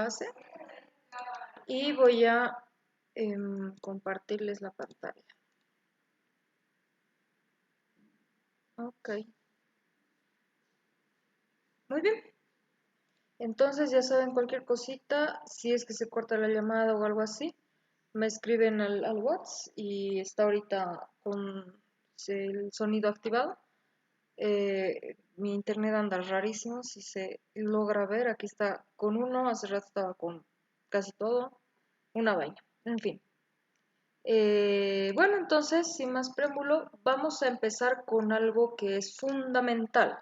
clase y voy a compartirles la pantalla. Ok, muy bien. Entonces ya saben, cualquier cosita, si es que se corta la llamada o algo así, me escriben al WhatsApp y está ahorita con el sonido activado. Mi internet anda rarísimo, si se logra ver, aquí está con uno, hace rato estaba con casi todo, una vaina, en fin. Bueno, entonces, sin más preámbulo, vamos a empezar con algo que es fundamental.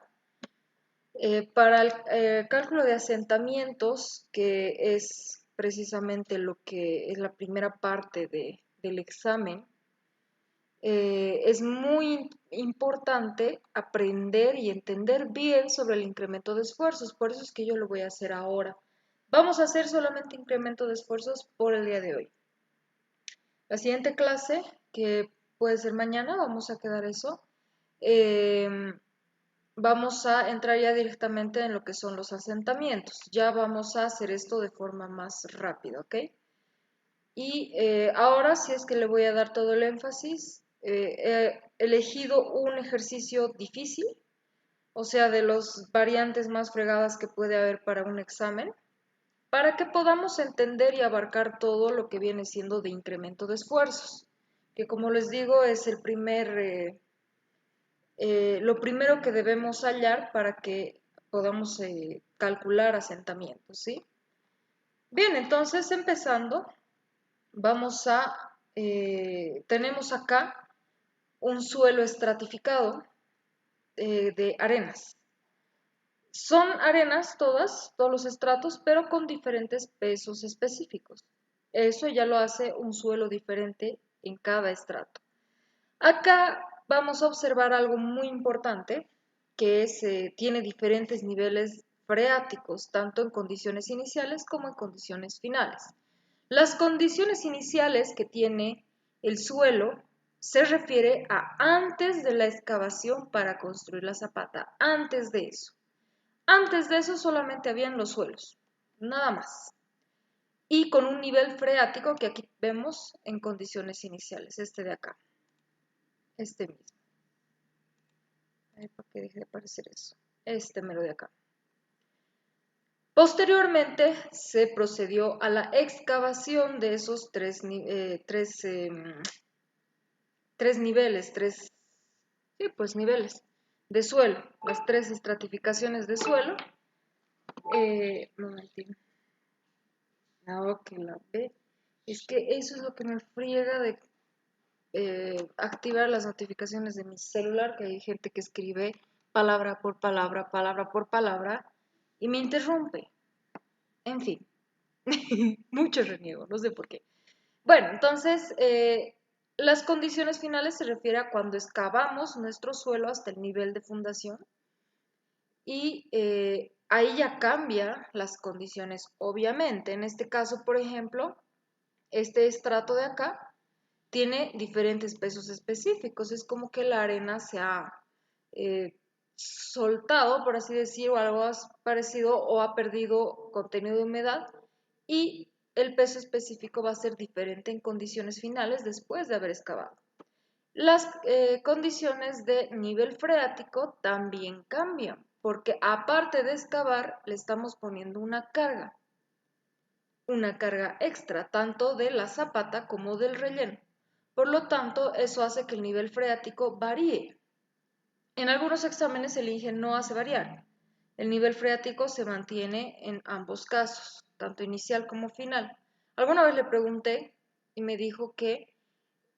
Para el cálculo de asentamientos, que es precisamente lo que es la primera parte del examen, es muy importante aprender y entender bien sobre el incremento de esfuerzos. Por eso es que yo lo voy a hacer ahora. Vamos a hacer solamente incremento de esfuerzos por el día de hoy. La siguiente clase, que puede ser mañana, vamos a quedar eso. Vamos a entrar ya directamente en lo que son los asentamientos. Ya vamos a hacer esto de forma más rápida, ¿ok? Y ahora sí es que le voy a dar todo el énfasis. He elegido un ejercicio difícil, o sea, de las variantes más fregadas que puede haber para un examen, para que podamos entender y abarcar todo lo que viene siendo de incremento de esfuerzos, que como les digo es lo primero que debemos hallar para que podamos calcular asentamientos, ¿sí? Bien, entonces empezando, tenemos acá un suelo estratificado de arenas. Son arenas todos los estratos, pero con diferentes pesos específicos. Eso ya lo hace un suelo diferente en cada estrato. Acá vamos a observar algo muy importante, que tiene diferentes niveles freáticos, tanto en condiciones iniciales como en condiciones finales. Las condiciones iniciales que tiene el suelo se refiere a antes de la excavación para construir la zapata, antes de eso. Antes de eso solamente habían los suelos, nada más. Y con un nivel freático que aquí vemos en condiciones iniciales, este de acá, este mismo. ¿Para qué deje de aparecer eso? Este mero de acá. Posteriormente se procedió a la excavación de esos tres niveles, niveles de suelo, las tres estratificaciones de suelo. Momentito. Que la ve. Es que eso es lo que me friega de activar las notificaciones de mi celular, que hay gente que escribe palabra por palabra, y me interrumpe. En fin, mucho reniego, no sé por qué. Bueno, entonces, las condiciones finales se refiere a cuando excavamos nuestro suelo hasta el nivel de fundación y ahí ya cambia las condiciones, obviamente. En este caso, por ejemplo, este estrato de acá tiene diferentes pesos específicos. Es como que la arena se ha soltado, por así decir, o algo parecido, o ha perdido contenido de humedad, y el peso específico va a ser diferente en condiciones finales después de haber excavado. Las condiciones de nivel freático también cambian, porque aparte de excavar, le estamos poniendo una carga extra, tanto de la zapata como del relleno. Por lo tanto, eso hace que el nivel freático varíe. En algunos exámenes el INGE no hace variar. El nivel freático se mantiene en ambos casos, tanto inicial como final. Alguna vez le pregunté y me dijo que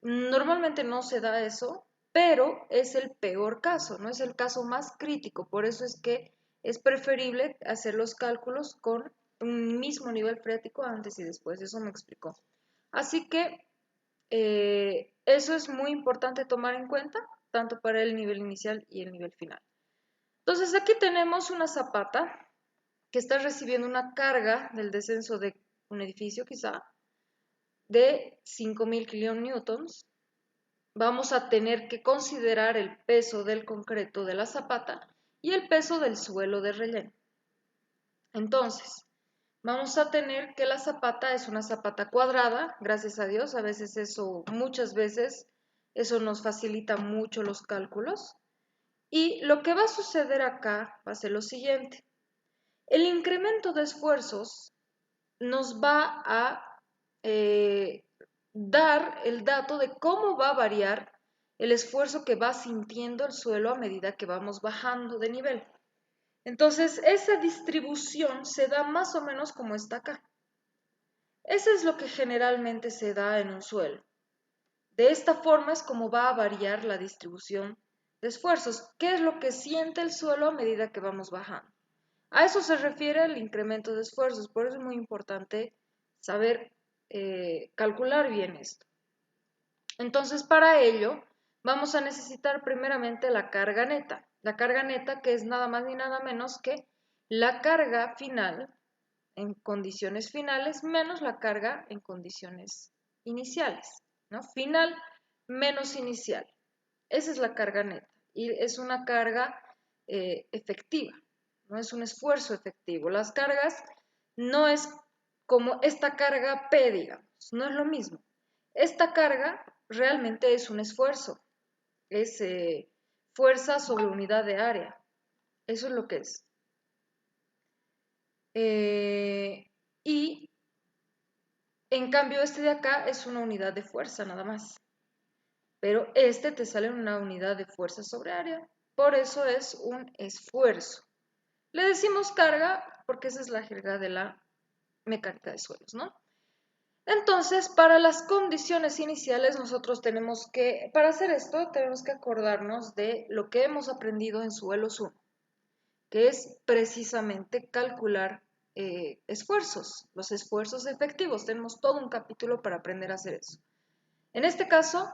normalmente no se da eso, pero es el peor caso, no es el caso más crítico. Por eso es que es preferible hacer los cálculos con un mismo nivel freático antes y después. Eso me explicó. Así que eso es muy importante tomar en cuenta, tanto para el nivel inicial y el nivel final. Entonces aquí tenemos una zapata que está recibiendo una carga del descenso de un edificio quizá de 5.000 kilonewtons. Vamos a tener que considerar el peso del concreto de la zapata y el peso del suelo de relleno. Entonces, vamos a tener que la zapata es una zapata cuadrada, gracias a Dios, a veces eso, muchas veces, eso nos facilita mucho los cálculos. Y lo que va a suceder acá va a ser lo siguiente. El incremento de esfuerzos nos va a dar el dato de cómo va a variar el esfuerzo que va sintiendo el suelo a medida que vamos bajando de nivel. Entonces, esa distribución se da más o menos como está acá. Eso es lo que generalmente se da en un suelo. De esta forma es como va a variar la distribución de esfuerzos. ¿Qué es lo que siente el suelo a medida que vamos bajando? A eso se refiere el incremento de esfuerzos. Por eso es muy importante saber calcular bien esto. Entonces, para ello, vamos a necesitar primeramente la carga neta. La carga neta, que es nada más ni nada menos que la carga final en condiciones finales menos la carga en condiciones iniciales, ¿no? Final menos inicial. Esa es la carga neta y es una carga efectiva, no es un esfuerzo efectivo. Las cargas no es como esta carga P, digamos, no es lo mismo. Esta carga realmente es un esfuerzo, es fuerza sobre unidad de área, eso es lo que es. Y en cambio este de acá es una unidad de fuerza nada más, pero este te sale en una unidad de fuerza sobre área, por eso es un esfuerzo. Le decimos carga porque esa es la jerga de la mecánica de suelos, ¿no? Entonces, para las condiciones iniciales nosotros tenemos que, para hacer esto, tenemos que acordarnos de lo que hemos aprendido en suelos 1, que es precisamente calcular esfuerzos, los esfuerzos efectivos. Tenemos todo un capítulo para aprender a hacer eso. En este caso,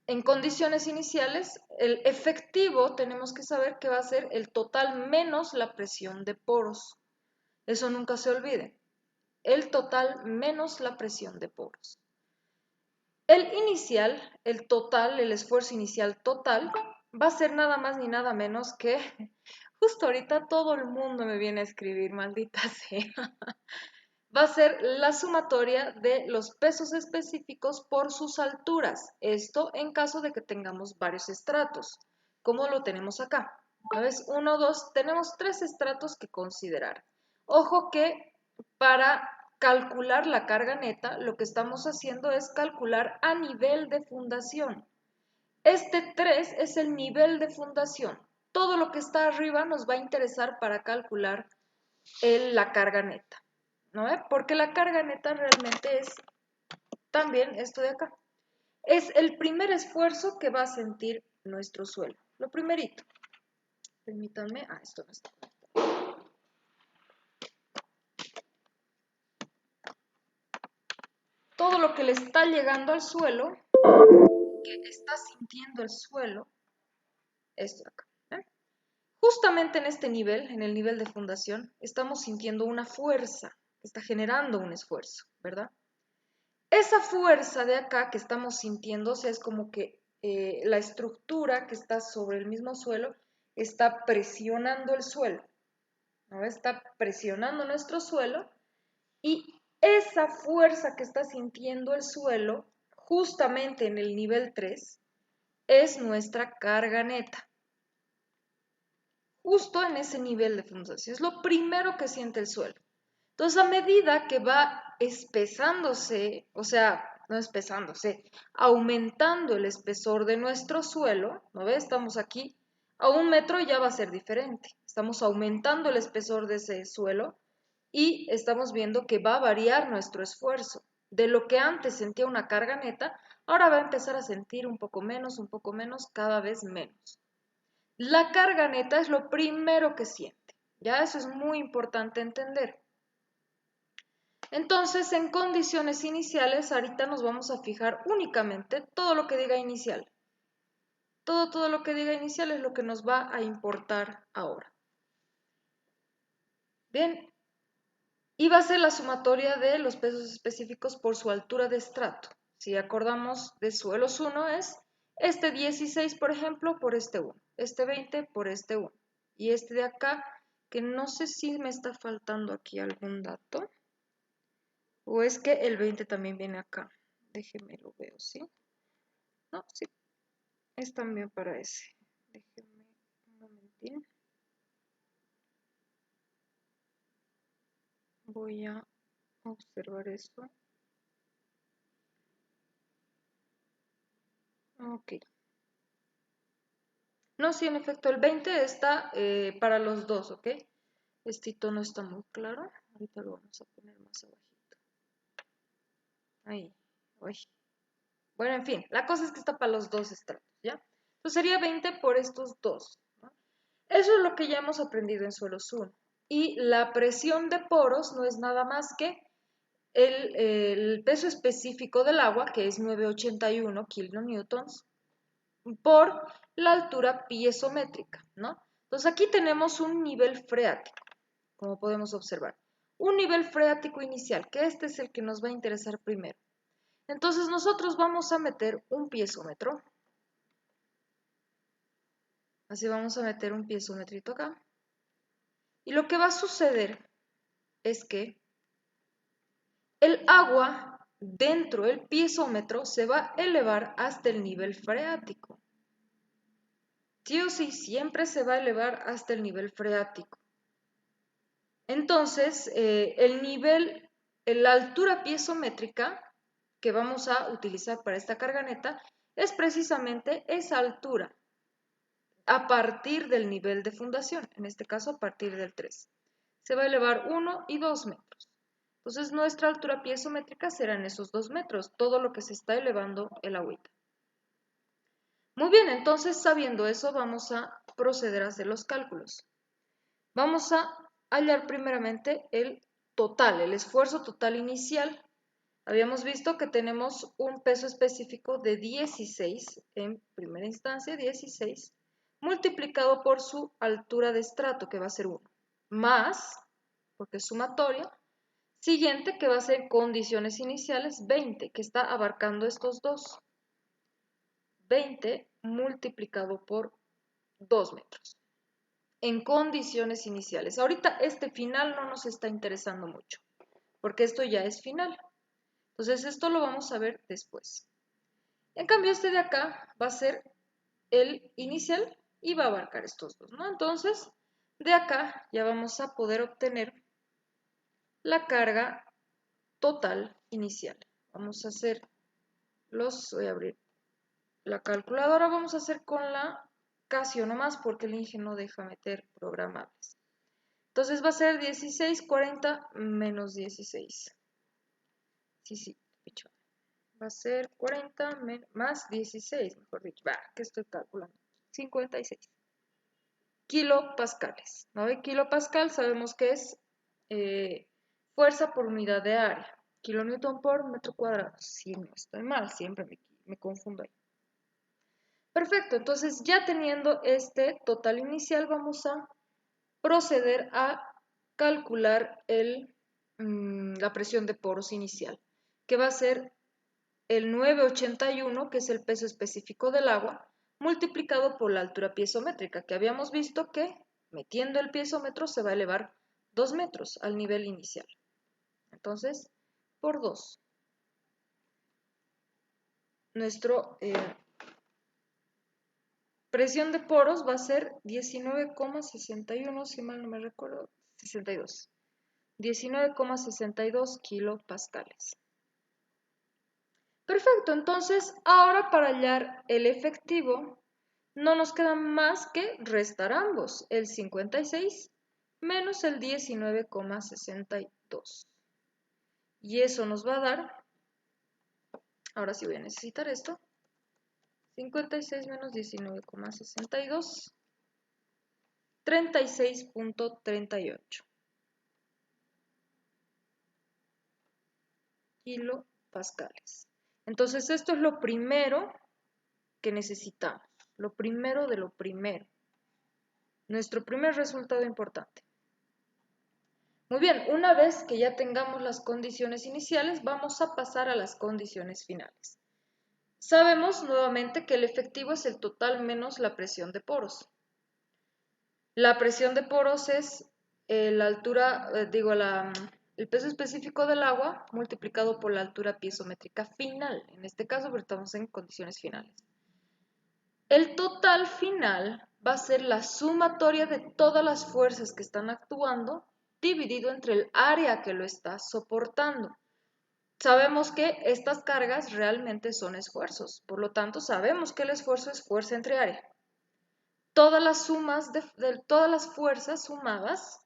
en condiciones iniciales, el efectivo tenemos que saber que va a ser el total menos la presión de poros. Eso nunca se olvide. El total menos la presión de poros. El inicial, el total, el esfuerzo inicial total, va a ser nada más ni nada menos que, justo ahorita todo el mundo me viene a escribir, maldita sea, va a ser la sumatoria de los pesos específicos por sus alturas. Esto en caso de que tengamos varios estratos, como lo tenemos acá. ¿Ves? 1, 2, tenemos 3 estratos que considerar. Ojo que para calcular la carga neta, lo que estamos haciendo es calcular a nivel de fundación. Este 3 es el nivel de fundación. Todo lo que está arriba nos va a interesar para calcular la carga neta. ¿No? Porque la carga neta realmente es también esto de acá. Es el primer esfuerzo que va a sentir nuestro suelo. Lo primerito. Permítanme. Esto no está. Todo lo que le está llegando al suelo, que está sintiendo el suelo, esto de acá. Justamente en este nivel, en el nivel de fundación, estamos sintiendo una fuerza que está generando un esfuerzo, ¿verdad? Esa fuerza de acá que estamos sintiendo, o sea, es como que la estructura que está sobre el mismo suelo está presionando el suelo, ¿no? Está presionando nuestro suelo y esa fuerza que está sintiendo el suelo, justamente en el nivel 3, es nuestra carga neta. Justo en ese nivel de fundación, es lo primero que siente el suelo. Entonces, a medida que va espesándose, o sea, no espesándose, aumentando el espesor de nuestro suelo, ¿no ves? Estamos aquí, a 1 metro ya va a ser diferente. Estamos aumentando el espesor de ese suelo y estamos viendo que va a variar nuestro esfuerzo. De lo que antes sentía una carga neta, ahora va a empezar a sentir un poco menos, cada vez menos. La carga neta es lo primero que siente. Ya eso es muy importante entender. Entonces, en condiciones iniciales, ahorita nos vamos a fijar únicamente todo lo que diga inicial. Todo lo que diga inicial es lo que nos va a importar ahora. Bien, y va a ser la sumatoria de los pesos específicos por su altura de estrato. Si acordamos de suelos 1 es este 16, por ejemplo, por este 1, este 20 por este 1, y este de acá que no sé si me está faltando aquí algún dato. O es que el 20 también viene acá. Déjenme lo veo, ¿sí? No, sí. Es también para ese. Déjenme un momentín. Voy a observar esto. Ok. No, sí, en efecto, el 20 está para los dos, ¿ok? Este tono está muy claro. Ahorita lo vamos a poner más abajito. Ahí. Uy. Bueno, en fin, la cosa es que está para los dos estratos, ¿ya? Entonces sería 20 por estos dos, ¿no? Eso es lo que ya hemos aprendido en suelos 1. Y la presión de poros no es nada más que el peso específico del agua, que es 981 kilonewtons, por la altura piezométrica, ¿no? Entonces aquí tenemos un nivel freático, como podemos observar. Un nivel freático inicial, que este es el que nos va a interesar primero. Entonces nosotros vamos a meter un piezómetro. Así vamos a meter un piezómetrito acá. Y lo que va a suceder es que el agua dentro del piezómetro se va a elevar hasta el nivel freático. Sí o sí, siempre se va a elevar hasta el nivel freático. Entonces, la altura piezométrica que vamos a utilizar para esta carga neta es precisamente esa altura a partir del nivel de fundación, en este caso a partir del 3. Se va a elevar 1 y 2 metros. Entonces nuestra altura piezométrica serán esos 2 metros, todo lo que se está elevando el agüita. Muy bien, entonces sabiendo eso vamos a proceder a hacer los cálculos. Vamos a hallar primeramente el total, el esfuerzo total inicial. Habíamos visto que tenemos un peso específico de 16, en primera instancia 16, multiplicado por su altura de estrato, que va a ser 1, más, porque es sumatoria, siguiente, que va a ser condiciones iniciales, 20, que está abarcando estos dos. 20 multiplicado por 2 metros. En condiciones iniciales. Ahorita este final no nos está interesando mucho, porque esto ya es final. Entonces esto lo vamos a ver después. En cambio este de acá va a ser el inicial y va a abarcar estos dos, ¿no? Entonces de acá ya vamos a poder obtener la carga total inicial. Vamos a hacer voy a abrir la calculadora, vamos a hacer con la Casio nomás porque el Inge no deja meter programables. Entonces va a ser 16, 40 menos 16. Sí, pichón. Va a ser 40 más 16, mejor dicho. ¿Qué estoy calculando? 56 kilopascales. ¿No? Y kilopascal sabemos que es fuerza por unidad de área. Kilonewton por metro cuadrado. Si no estoy mal, siempre me confundo ahí. Perfecto, entonces ya teniendo este total inicial vamos a proceder a calcular la presión de poros inicial, que va a ser el 981, que es el peso específico del agua, multiplicado por la altura piezométrica, que habíamos visto que metiendo el piezómetro se va a elevar 2 metros al nivel inicial. Entonces, por 2. Nuestro presión de poros va a ser 19,61, si mal no me recuerdo, 62. 19,62 kilopascales. Perfecto, entonces ahora para hallar el efectivo no nos queda más que restar ambos, el 56 menos el 19,62. Y eso nos va a dar, ahora sí voy a necesitar esto, 56 menos 19,62, 36,38 kilopascales. Entonces esto es lo primero que necesitamos, lo primero de lo primero. Nuestro primer resultado importante. Muy bien, una vez que ya tengamos las condiciones iniciales, vamos a pasar a las condiciones finales. Sabemos nuevamente que el efectivo es el total menos la presión de poros. La presión de poros es la altura, el peso específico del agua multiplicado por la altura piezométrica final. En este caso, porque estamos en condiciones finales. El total final va a ser la sumatoria de todas las fuerzas que están actuando dividido entre el área que lo está soportando. Sabemos que estas cargas realmente son esfuerzos, por lo tanto sabemos que el esfuerzo es fuerza entre área. Todas las sumas de todas las fuerzas sumadas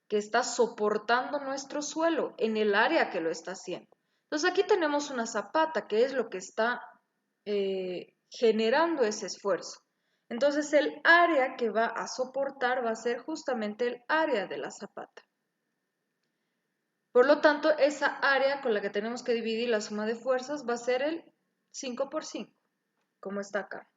que está soportando nuestro suelo en el área que lo está haciendo. Entonces aquí tenemos una zapata que es lo que está generando ese esfuerzo. Entonces el área que va a soportar va a ser justamente el área de la zapata. Por lo tanto, esa área con la que tenemos que dividir la suma de fuerzas va a ser el 5 por 5, como está acá.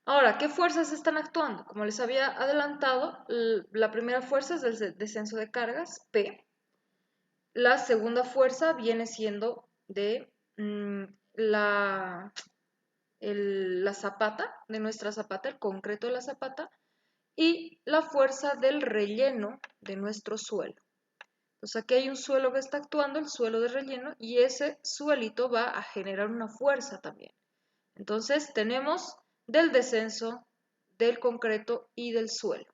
Ahora, ¿qué fuerzas están actuando? Como les había adelantado, la primera fuerza es el descenso de cargas, P. La segunda fuerza viene siendo de la zapata, de nuestra zapata, el concreto de la zapata, y la fuerza del relleno de nuestro suelo. Entonces aquí hay un suelo que está actuando, el suelo de relleno, y ese suelito va a generar una fuerza también. Entonces tenemos del descenso, del concreto y del suelo.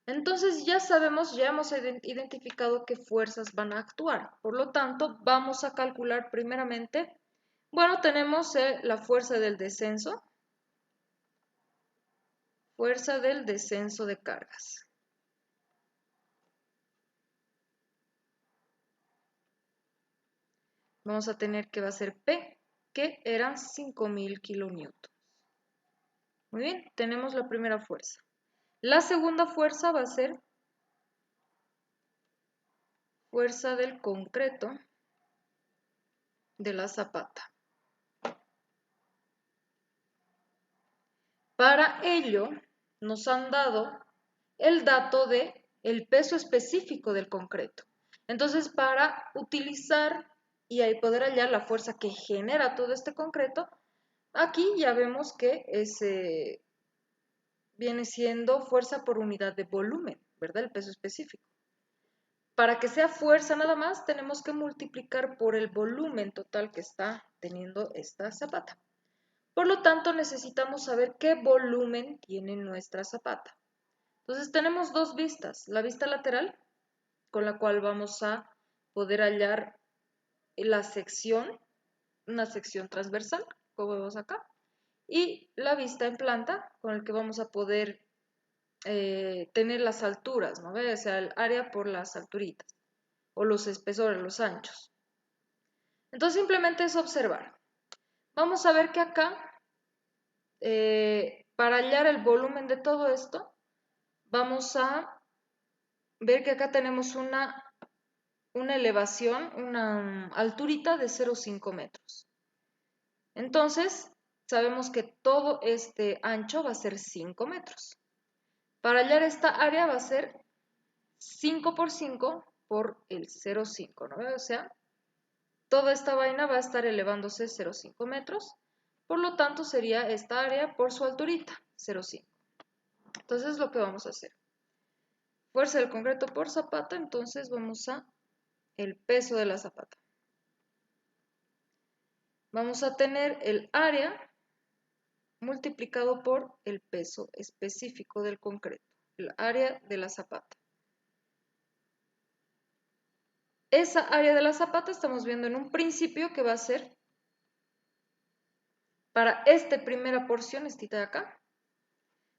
Entonces ya sabemos, ya hemos identificado qué fuerzas van a actuar. Por lo tanto, vamos a calcular primeramente, bueno, tenemos la fuerza del descenso de cargas. Vamos a tener que va a ser P, que eran 5000 kilonewtons. Muy bien, tenemos la primera fuerza. La segunda fuerza va a ser fuerza del concreto de la zapata. Para ello, nos han dado el dato de el peso específico del concreto. Entonces, para utilizar y ahí poder hallar la fuerza que genera todo este concreto, aquí ya vemos que viene siendo fuerza por unidad de volumen, ¿verdad? El peso específico. Para que sea fuerza nada más, tenemos que multiplicar por el volumen total que está teniendo esta zapata. Por lo tanto, necesitamos saber qué volumen tiene nuestra zapata. Entonces, tenemos dos vistas. La vista lateral, con la cual vamos a poder hallar la sección, una sección transversal, como vemos acá, y la vista en planta, con la que vamos a poder tener las alturas, ¿no? O sea, el área por las alturitas, o los espesores, los anchos. Entonces, simplemente es observar. Vamos a ver que acá, para hallar el volumen de todo esto, vamos a ver que acá tenemos una elevación, una alturita de 0,5 metros. Entonces, sabemos que todo este ancho va a ser 5 metros. Para hallar esta área va a ser 5 por 5 por el 0,5, ¿no? O sea, toda esta vaina va a estar elevándose 0,5 metros. Por lo tanto, sería esta área por su alturita, 0,5. Entonces, es lo que vamos a hacer. Fuerza del concreto por zapata, entonces vamos a el peso de la zapata. Vamos a tener el área multiplicado por el peso específico del concreto, el área de la zapata. Esa área de la zapata estamos viendo en un principio que va a ser, para esta primera porción, esta de acá,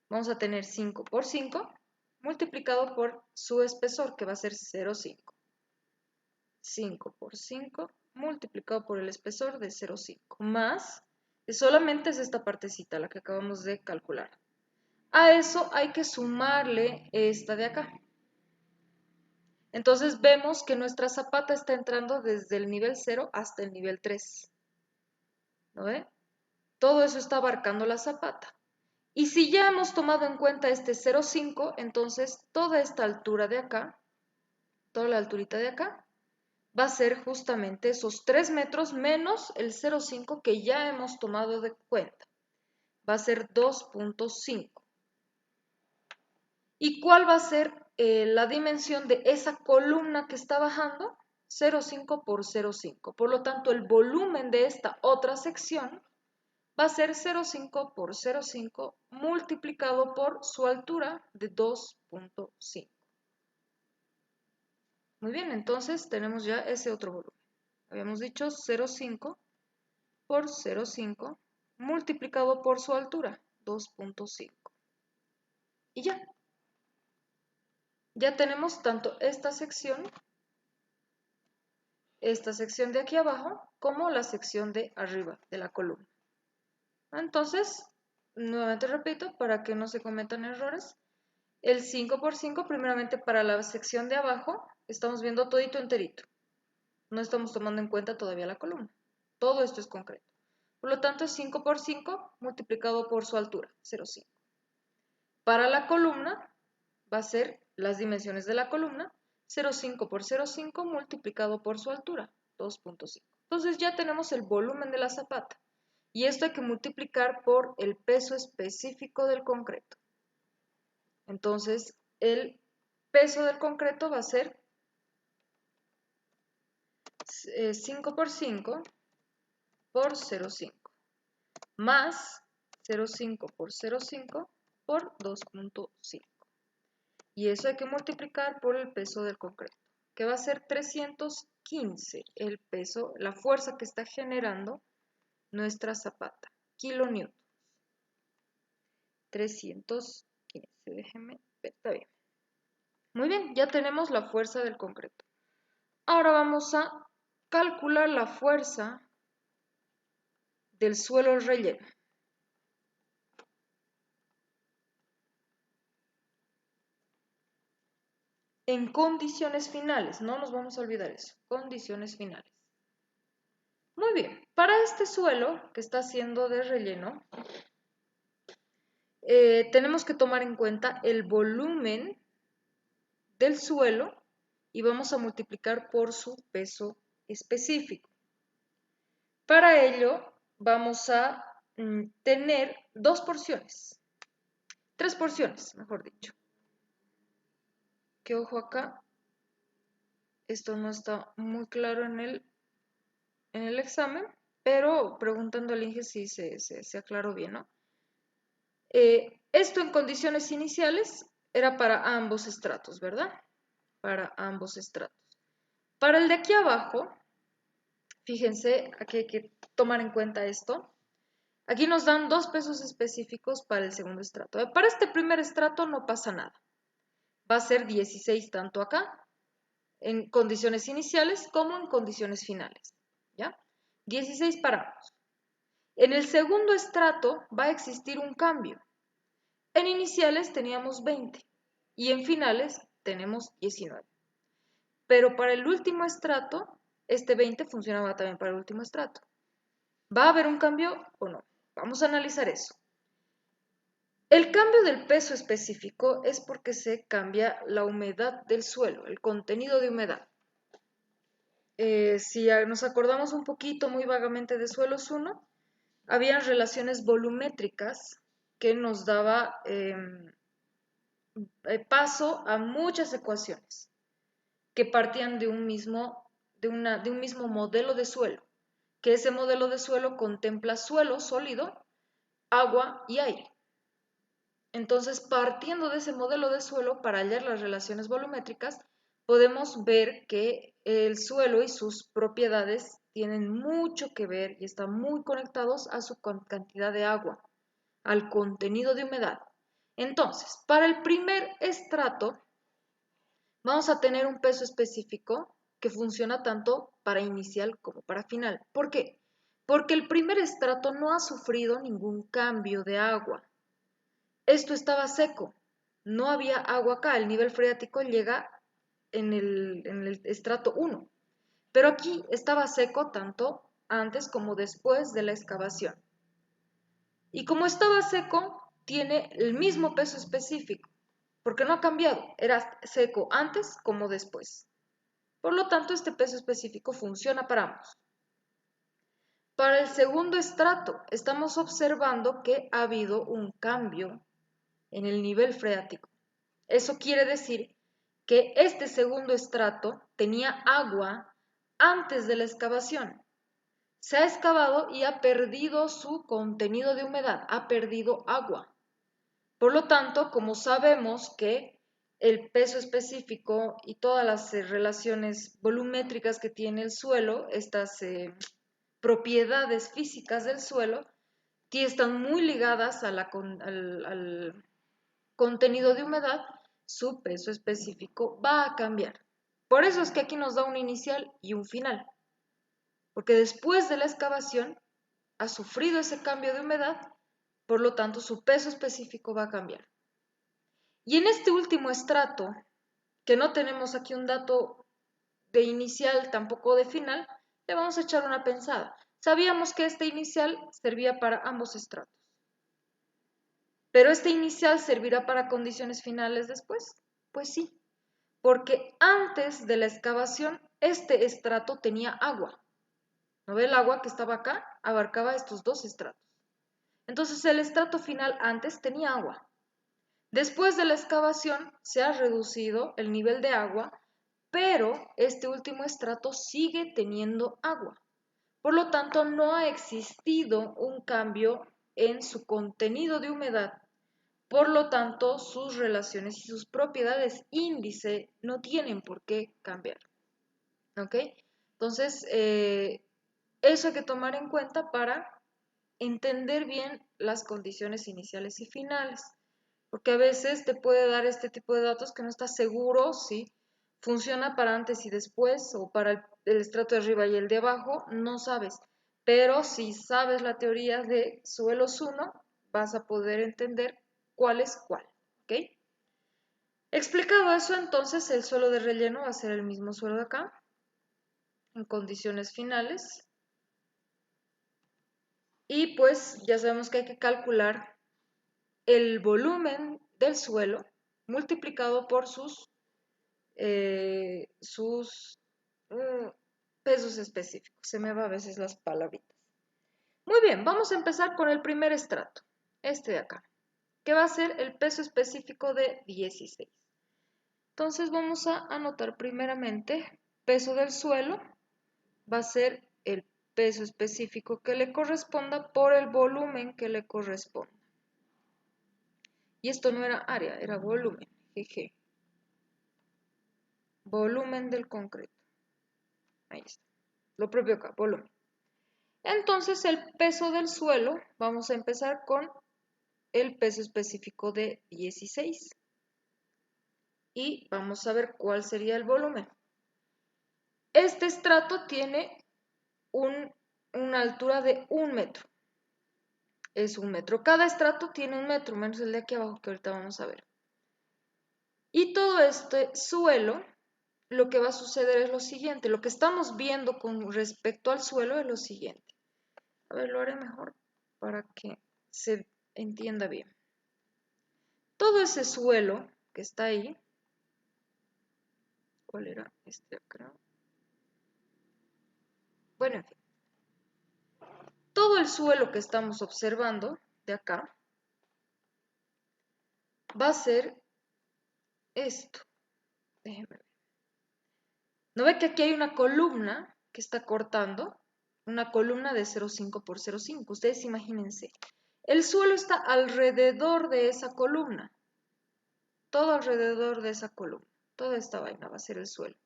vamos a tener 5 por 5 multiplicado por su espesor, que va a ser 0,5. 5 por 5 multiplicado por el espesor de 0,5, más, solamente es esta partecita la que acabamos de calcular. A eso hay que sumarle esta de acá. Entonces vemos que nuestra zapata está entrando desde el nivel 0 hasta el nivel 3. ¿No ve? Todo eso está abarcando la zapata. Y si ya hemos tomado en cuenta este 0,5, entonces toda esta altura de acá, toda la alturita de acá, va a ser justamente esos 3 metros menos el 0,5 que ya hemos tomado de cuenta. Va a ser 2,5. ¿Y cuál va a ser la dimensión de esa columna que está bajando? 0,5 por 0,5. Por lo tanto, el volumen de esta otra sección va a ser 0,5 por 0,5 multiplicado por su altura de 2,5. Muy bien, entonces tenemos ya ese otro volumen. Habíamos dicho 0,5 por 0,5 multiplicado por su altura, 2,5. Y ya tenemos tanto esta sección de aquí abajo como la sección de arriba de la columna. Entonces, nuevamente repito, para que no se cometan errores, el 5 por 5, primeramente para la sección de abajo, estamos viendo todito enterito. No estamos tomando en cuenta todavía la columna. Todo esto es concreto. Por lo tanto, es 5 por 5 multiplicado por su altura, 0,5. Para la columna, va a ser las dimensiones de la columna, 0,5 por 0,5 multiplicado por su altura, 2,5. Entonces ya tenemos el volumen de la zapata. Y esto hay que multiplicar por el peso específico del concreto. Entonces, el peso del concreto va a ser 5 por 5 por 0,5 más 0,5 por 0,5 por 2,5. Y eso hay que multiplicar por el peso del concreto, que va a ser 315 el peso, la fuerza que está generando nuestra zapata, kilonewtons. 315, déjenme ver, está bien. Muy bien, ya tenemos la fuerza del concreto. Ahora vamos a calcular la fuerza del suelo relleno. En condiciones finales, no nos vamos a olvidar eso, condiciones finales. Muy bien, para este suelo que está siendo de relleno, tenemos que tomar en cuenta el volumen del suelo y vamos a multiplicar por su peso específico. Para ello vamos a tener tres porciones, mejor dicho. Que ojo acá, esto no está muy claro en el examen, pero preguntando al Inge si se aclaró bien, ¿no? Esto en condiciones iniciales era para ambos estratos, ¿verdad? Para ambos estratos. Para el de aquí abajo, fíjense, aquí hay que tomar en cuenta esto. Aquí nos dan dos pesos específicos para el segundo estrato. Para este primer estrato no pasa nada. Va a ser 16 tanto acá, en condiciones iniciales, como en condiciones finales. ¿Ya? 16 para ambos. En el segundo estrato va a existir un cambio. En iniciales teníamos 20 y en finales tenemos 19. Pero para el último estrato, este 20 funcionaba también para el último estrato. ¿Va a haber un cambio o no? Vamos a analizar eso. El cambio del peso específico es porque se cambia la humedad del suelo, el contenido de humedad. Si nos acordamos un poquito muy vagamente de suelos 1, habían relaciones volumétricas que nos daba paso a muchas ecuaciones que partían de un mismo modelo de suelo, que ese modelo de suelo contempla suelo sólido, agua y aire. Entonces, partiendo de ese modelo de suelo para hallar las relaciones volumétricas, podemos ver que el suelo y sus propiedades tienen mucho que ver y están muy conectados a su cantidad de agua, al contenido de humedad. Entonces, para el primer estrato, vamos a tener un peso específico que funciona tanto para inicial como para final. ¿Por qué? Porque el primer estrato no ha sufrido ningún cambio de agua. Esto estaba seco, no había agua acá, el nivel freático llega en el estrato 1, pero aquí estaba seco tanto antes como después de la excavación. Y como estaba seco, tiene el mismo peso específico, porque no ha cambiado, era seco antes como después. Por lo tanto, este peso específico funciona para ambos. Para el segundo estrato, estamos observando que ha habido un cambio en el nivel freático. Eso quiere decir que este segundo estrato tenía agua antes de la excavación. Se ha excavado y ha perdido su contenido de humedad, ha perdido agua. Por lo tanto, como sabemos que el peso específico y todas las relaciones volumétricas que tiene el suelo, estas propiedades físicas del suelo, están muy ligadas a al contenido de humedad, su peso específico va a cambiar. Por eso es que aquí nos da un inicial y un final, porque después de la excavación ha sufrido ese cambio de humedad, por lo tanto su peso específico va a cambiar. Y en este último estrato, que no tenemos aquí un dato de inicial, tampoco de final, le vamos a echar una pensada. Sabíamos que este inicial servía para ambos estratos. ¿Pero este inicial servirá para condiciones finales después? Pues sí, porque antes de la excavación este estrato tenía agua. ¿No ve el agua que estaba acá? Abarcaba estos dos estratos. Entonces el estrato final antes tenía agua. Después de la excavación se ha reducido el nivel de agua, pero este último estrato sigue teniendo agua. Por lo tanto, no ha existido un cambio en su contenido de humedad. Por lo tanto, sus relaciones y sus propiedades índice no tienen por qué cambiar. ¿Ok? Entonces, eso hay que tomar en cuenta para entender bien las condiciones iniciales y finales. Porque a veces te puede dar este tipo de datos que no estás seguro si funciona para antes y después o para el estrato de arriba y el de abajo, no sabes. Pero si sabes la teoría de suelos 1, vas a poder entender cuál es cuál. ¿Ok? Explicado eso, entonces el suelo de relleno va a ser el mismo suelo de acá, en condiciones finales. Y pues ya sabemos que hay que calcular el volumen del suelo multiplicado por sus pesos específicos. Se me va a veces las palabritas. Muy bien, vamos a empezar con el primer estrato, este de acá, que va a ser el peso específico de 16. Entonces vamos a anotar primeramente peso del suelo, va a ser el peso específico que le corresponda por el volumen que le corresponda. Y esto no era área, era volumen, jeje. Volumen del concreto. Ahí está. Lo propio acá, volumen. Entonces el peso del suelo, vamos a empezar con el peso específico de 16. Y vamos a ver cuál sería el volumen. Este estrato tiene una altura de 1 metro. Es 1 metro. Cada estrato tiene 1 metro, menos el de aquí abajo que ahorita vamos a ver. Y todo este suelo, lo que va a suceder es lo siguiente. Lo que estamos viendo con respecto al suelo es lo siguiente. A ver, lo haré mejor para que se entienda bien. Todo ese suelo que está ahí, ¿cuál era este acá? Bueno, en fin. Todo el suelo que estamos observando de acá va a ser esto. Déjenme ver. ¿No ve que aquí hay una columna que está cortando? Una columna de 0,5 por 0,5. Ustedes imagínense. El suelo está alrededor de esa columna. Todo alrededor de esa columna. Toda esta vaina va a ser el suelo.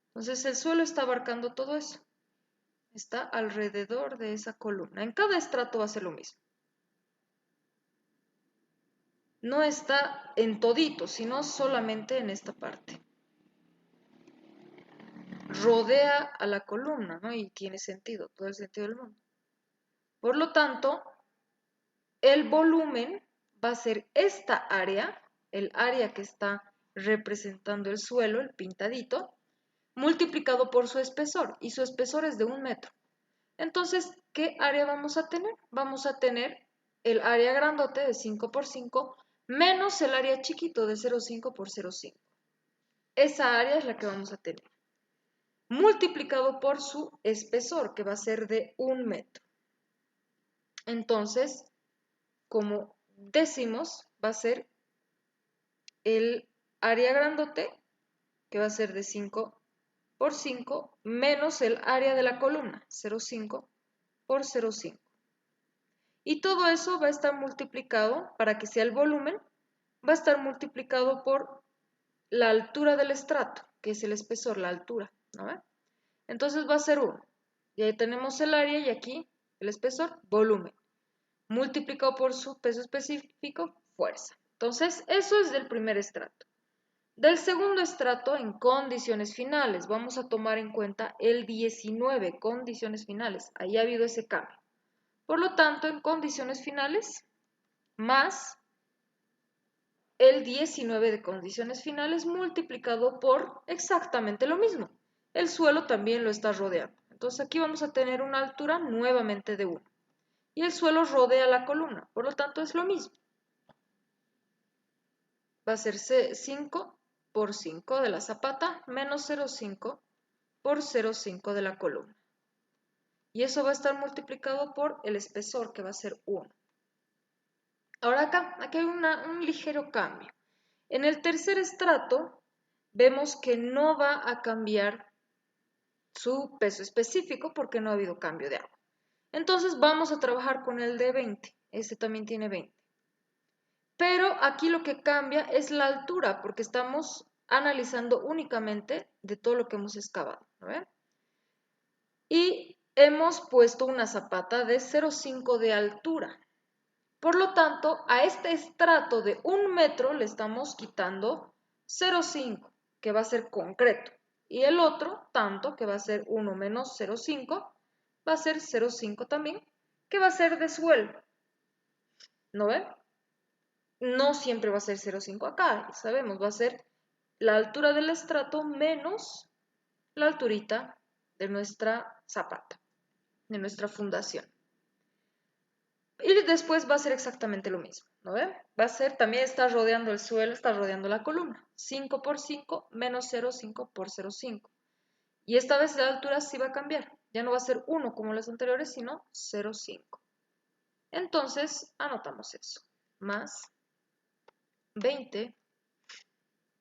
Entonces el suelo está abarcando todo eso. Está alrededor de esa columna. En cada estrato va a ser lo mismo. No está en todito, sino solamente en esta parte. Rodea a la columna, ¿no? Y tiene sentido, todo el sentido del mundo. Por lo tanto, el volumen va a ser esta área, el área que está representando el suelo, el pintadito, multiplicado por su espesor, y su espesor es de 1 metro. Entonces, ¿qué área vamos a tener? Vamos a tener el área grandote de 5 por 5 menos el área chiquito de 0,5 por 0,5. Esa área es la que vamos a tener. Multiplicado por su espesor, que va a ser de 1 metro. Entonces, como décimos, va a ser el área grandote, que va a ser de 5 por 5, menos el área de la columna, 0,5 por 0,5. Y todo eso va a estar multiplicado, para que sea el volumen, va a estar multiplicado por la altura del estrato, que es el espesor, la altura, ¿no ven? Entonces va a ser 1. Y ahí tenemos el área y aquí el espesor, volumen, multiplicado por su peso específico, fuerza. Entonces, eso es del primer estrato. Del segundo estrato, en condiciones finales, vamos a tomar en cuenta el 19, condiciones finales. Ahí ha habido ese cambio. Por lo tanto, en condiciones finales, más el 19 de condiciones finales multiplicado por exactamente lo mismo. El suelo también lo está rodeando. Entonces aquí vamos a tener una altura nuevamente de 1. Y el suelo rodea la columna, por lo tanto es lo mismo. Va a ser 5 por 5 de la zapata menos 0,5 por 0,5 de la columna. Y eso va a estar multiplicado por el espesor, que va a ser 1. Ahora aquí hay un ligero cambio. En el tercer estrato vemos que no va a cambiar su peso específico porque no ha habido cambio de agua. Entonces vamos a trabajar con el de 20. Este también tiene 20. Pero aquí lo que cambia es la altura, porque estamos analizando únicamente de todo lo que hemos excavado, ¿no ven? Y hemos puesto una zapata de 0,5 de altura. Por lo tanto, a este estrato de 1 metro le estamos quitando 0,5, que va a ser concreto. Y el otro, tanto, que va a ser 1 menos 0,5, va a ser 0,5 también, que va a ser de suelo. ¿No ven? No siempre va a ser 0,5 acá, sabemos, va a ser la altura del estrato menos la alturita de nuestra zapata, de nuestra fundación. Y después va a ser exactamente lo mismo, ¿no ven? Va a ser, también está rodeando el suelo, está rodeando la columna. 5 por 5 menos 0,5 por 0,5. Y esta vez la altura sí va a cambiar. Ya no va a ser 1 como las anteriores, sino 0,5. Entonces, anotamos eso. Más 20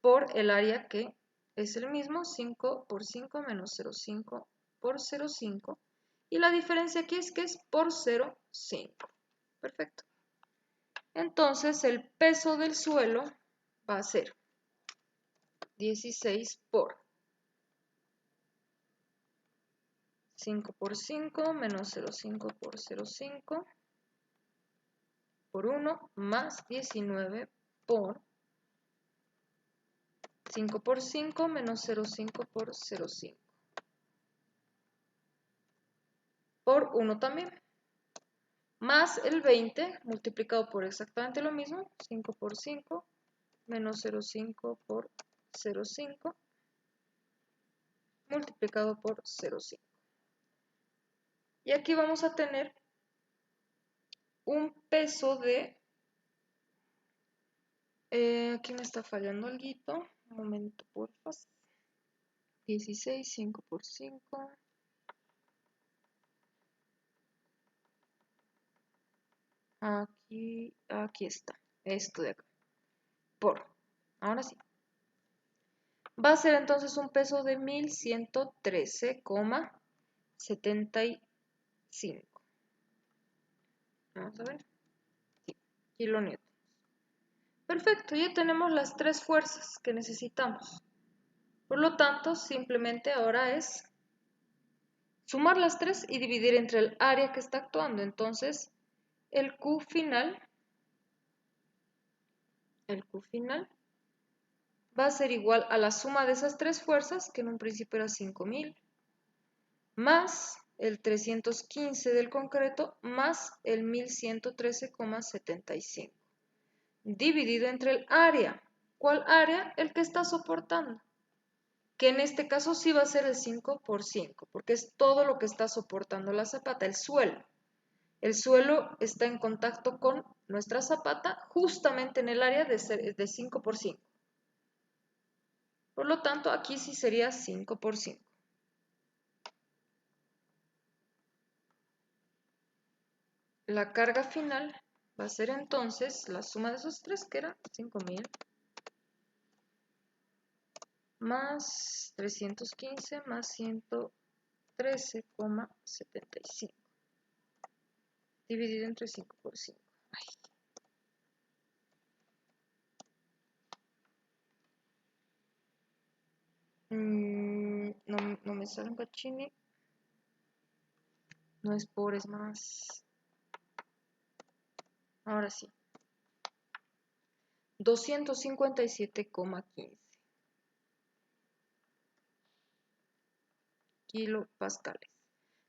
por el área que es el mismo, 5 por 5 menos 0,5 por 0,5. Y la diferencia aquí es que es por 0,5. Perfecto. Entonces el peso del suelo va a ser 16 por 5 por 5 menos 0,5 por 0,5 por 1 más 19 por 5 por 5 menos 0,5 por 0,5 por 1 también, más el 20 multiplicado por exactamente lo mismo, 5 por 5 menos 0,5 por 0,5 multiplicado por 0,5. Y aquí vamos a tener un peso de... aquí me está fallando algo. Un momento, porfa. 16, 5 por 5. Aquí está. Esto de acá. Por. Ahora sí. Va a ser entonces un peso de 1113,75. Vamos a ver. Sí, kilonewtons. Perfecto, ya tenemos las tres fuerzas que necesitamos. Por lo tanto, simplemente ahora es sumar las tres y dividir entre el área que está actuando. Entonces, el Q final va a ser igual a la suma de esas tres fuerzas, que en un principio era 5.000, más el 315 del concreto, más el 1113,75, dividido entre el área. ¿Cuál área? El que está soportando, que en este caso sí va a ser el 5 por 5, porque es todo lo que está soportando la zapata, el suelo. El suelo está en contacto con nuestra zapata justamente en el área de 5 por 5. Por lo tanto, aquí sí sería 5 por 5. La carga final va a ser entonces la suma de esos tres, que era 5.000, más 315 más 113,75 dividido entre 5 por 5. Ay. No me sale un cachini. No es por, es más. Ahora sí. 257,15 kilopascales.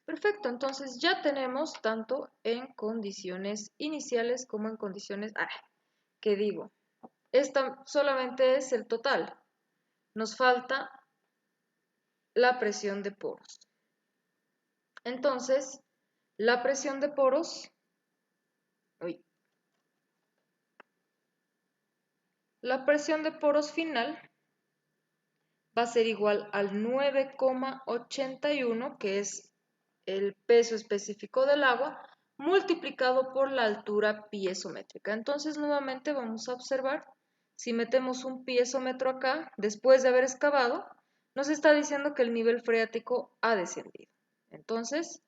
Perfecto, entonces ya tenemos tanto en condiciones iniciales como en condiciones... ¿qué digo? Esta solamente es el total. Nos falta la presión de poros. Entonces, la presión de poros... La presión de poros final va a ser igual al 9,81, que es el peso específico del agua, multiplicado por la altura piezométrica. Entonces, nuevamente vamos a observar, si metemos un piezómetro acá, después de haber excavado, nos está diciendo que el nivel freático ha descendido. Entonces,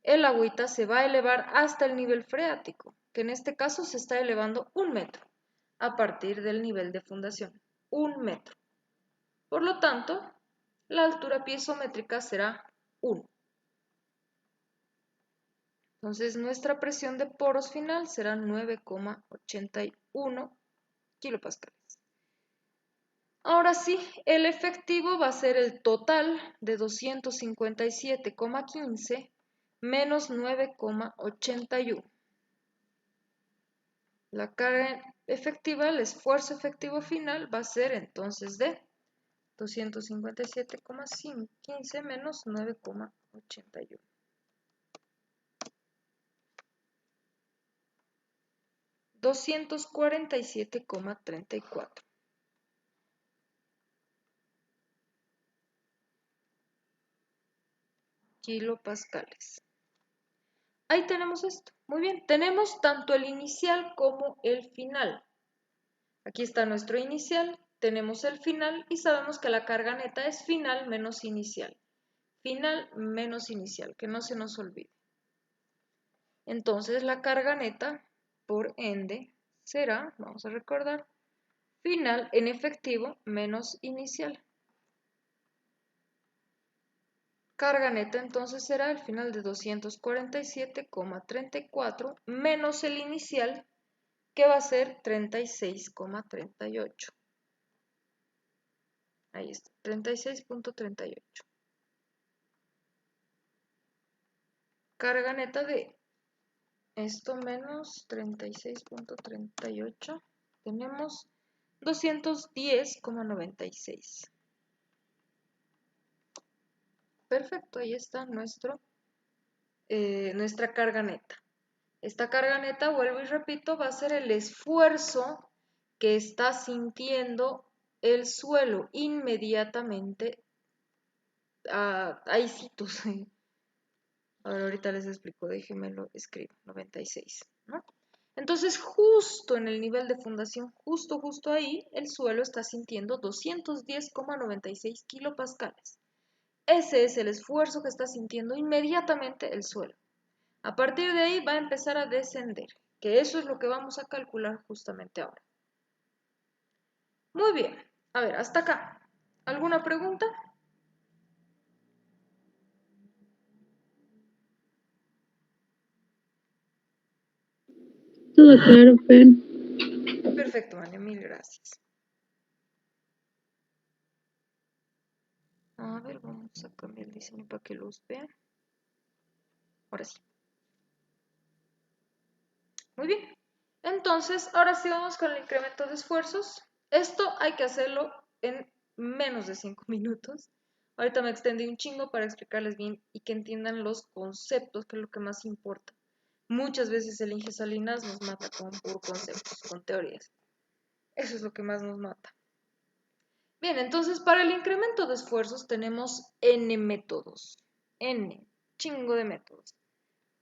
el agüita se va a elevar hasta el nivel freático, que en este caso se está elevando 1 metro a partir del nivel de fundación. 1 metro. Por lo tanto, la altura piezométrica será 1. Entonces, nuestra presión de poros final será 9,81 kilopascales. Ahora sí, el efectivo va a ser el total de 257,15 menos 9,81. La carga efectiva, el esfuerzo efectivo final va a ser entonces de 257,15 menos 9,81. 247,34 kilopascales. Ahí tenemos esto. Muy bien, tenemos tanto el inicial como el final. Aquí está nuestro inicial, tenemos el final y sabemos que la carga neta es final menos inicial. Final menos inicial, que no se nos olvide. Entonces la carga neta, por ende, será, vamos a recordar, final en efectivo menos inicial. Carga neta entonces será el final de 247,34 menos el inicial, que va a ser 36,38. Ahí está, 36,38. Carga neta de esto menos 36,38. Tenemos 210,96. Perfecto, ahí está nuestra carga neta. Esta carga neta, vuelvo y repito, va a ser el esfuerzo que está sintiendo el suelo inmediatamente. Hay citos. Ahorita les explico, déjenme lo escribo, 96, ¿no? Entonces, justo en el nivel de fundación, justo ahí, el suelo está sintiendo 210,96 kilopascales. Ese es el esfuerzo que está sintiendo inmediatamente el suelo. A partir de ahí va a empezar a descender, que eso es lo que vamos a calcular justamente ahora. Muy bien, a ver, hasta acá. ¿Alguna pregunta? Todo claro, Fer. Perfecto, Vania, mil gracias. A ver, vamos a cambiar el diseño para que los vean. Ahora sí. Muy bien. Entonces, ahora sí vamos con el incremento de esfuerzos. Esto hay que hacerlo en menos de 5 minutos. Ahorita me extendí un chingo para explicarles bien y que entiendan los conceptos, que es lo que más importa. Muchas veces el Inge Salinas nos mata con puro conceptos, con teorías. Eso es lo que más nos mata. Bien, entonces para el incremento de esfuerzos tenemos N métodos. N, chingo de métodos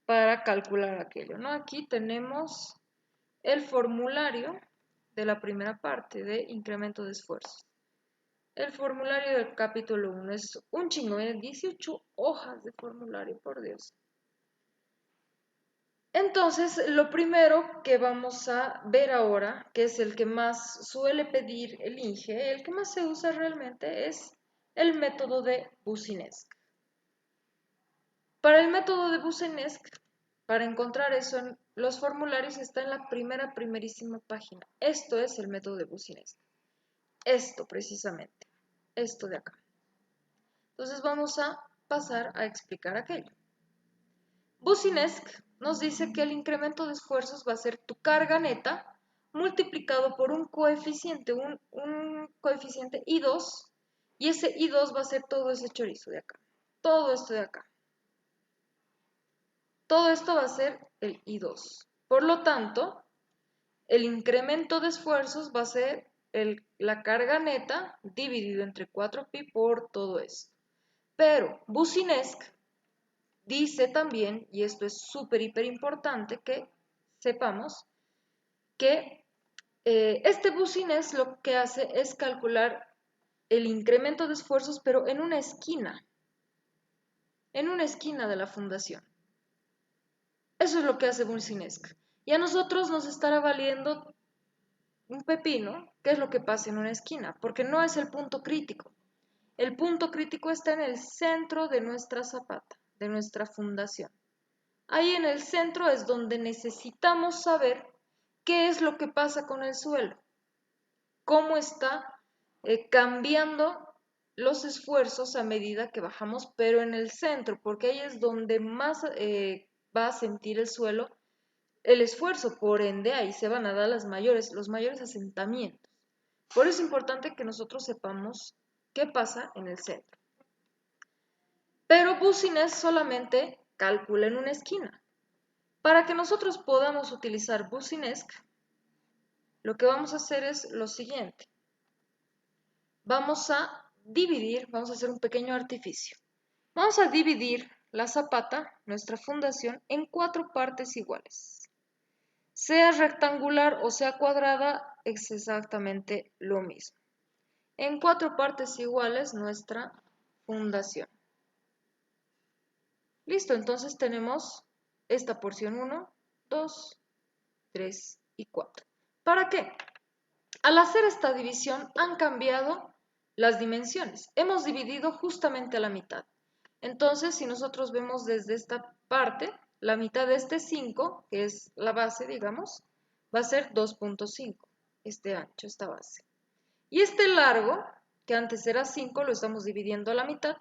para calcular aquello, ¿no? Aquí tenemos el formulario de la primera parte de incremento de esfuerzos. El formulario del capítulo 1 es un chingo, 18 hojas de formulario, por Dios. Entonces, lo primero que vamos a ver ahora, que es el que más suele pedir el INGE, el que más se usa realmente, es el método de Boussinesq. Para el método de Boussinesq, para encontrar eso en los formularios, está en la primerísima página. Esto es el método de Boussinesq. Esto precisamente, esto de acá. Entonces vamos a pasar a explicar aquello. Boussinesq nos dice que el incremento de esfuerzos va a ser tu carga neta multiplicado por un coeficiente I2, y ese I2 va a ser todo ese chorizo de acá, todo esto de acá. Todo esto va a ser el I2. Por lo tanto, el incremento de esfuerzos va a ser la carga neta dividido entre 4pi por todo esto. Pero Boussinesq dice también, y esto es súper, hiper importante que sepamos, que este Boussinesq lo que hace es calcular el incremento de esfuerzos, pero en una esquina de la fundación. Eso es lo que hace Boussinesq. Y a nosotros nos estará valiendo un pepino qué es lo que pasa en una esquina, porque no es el punto crítico. El punto crítico está en el centro de nuestra zapata, de nuestra fundación. Ahí en el centro es donde necesitamos saber qué es lo que pasa con el suelo, cómo está cambiando los esfuerzos a medida que bajamos, pero en el centro, porque ahí es donde más va a sentir el suelo el esfuerzo, por ende ahí se van a dar los mayores asentamientos. Por eso es importante que nosotros sepamos qué pasa en el centro. Pero Boussinesq solamente calcula en una esquina. Para que nosotros podamos utilizar Boussinesq, lo que vamos a hacer es lo siguiente. Vamos a hacer un pequeño artificio. Vamos a dividir la zapata, nuestra fundación, en 4 partes iguales. Sea rectangular o sea cuadrada, es exactamente lo mismo. En 4 partes iguales nuestra fundación. Listo, entonces tenemos esta porción 1, 2, 3 y 4. ¿Para qué? Al hacer esta división han cambiado las dimensiones. Hemos dividido justamente a la mitad. Entonces, si nosotros vemos desde esta parte, la mitad de este 5, que es la base, digamos, va a ser 2.5, este ancho, esta base. Y este largo, que antes era 5, lo estamos dividiendo a la mitad,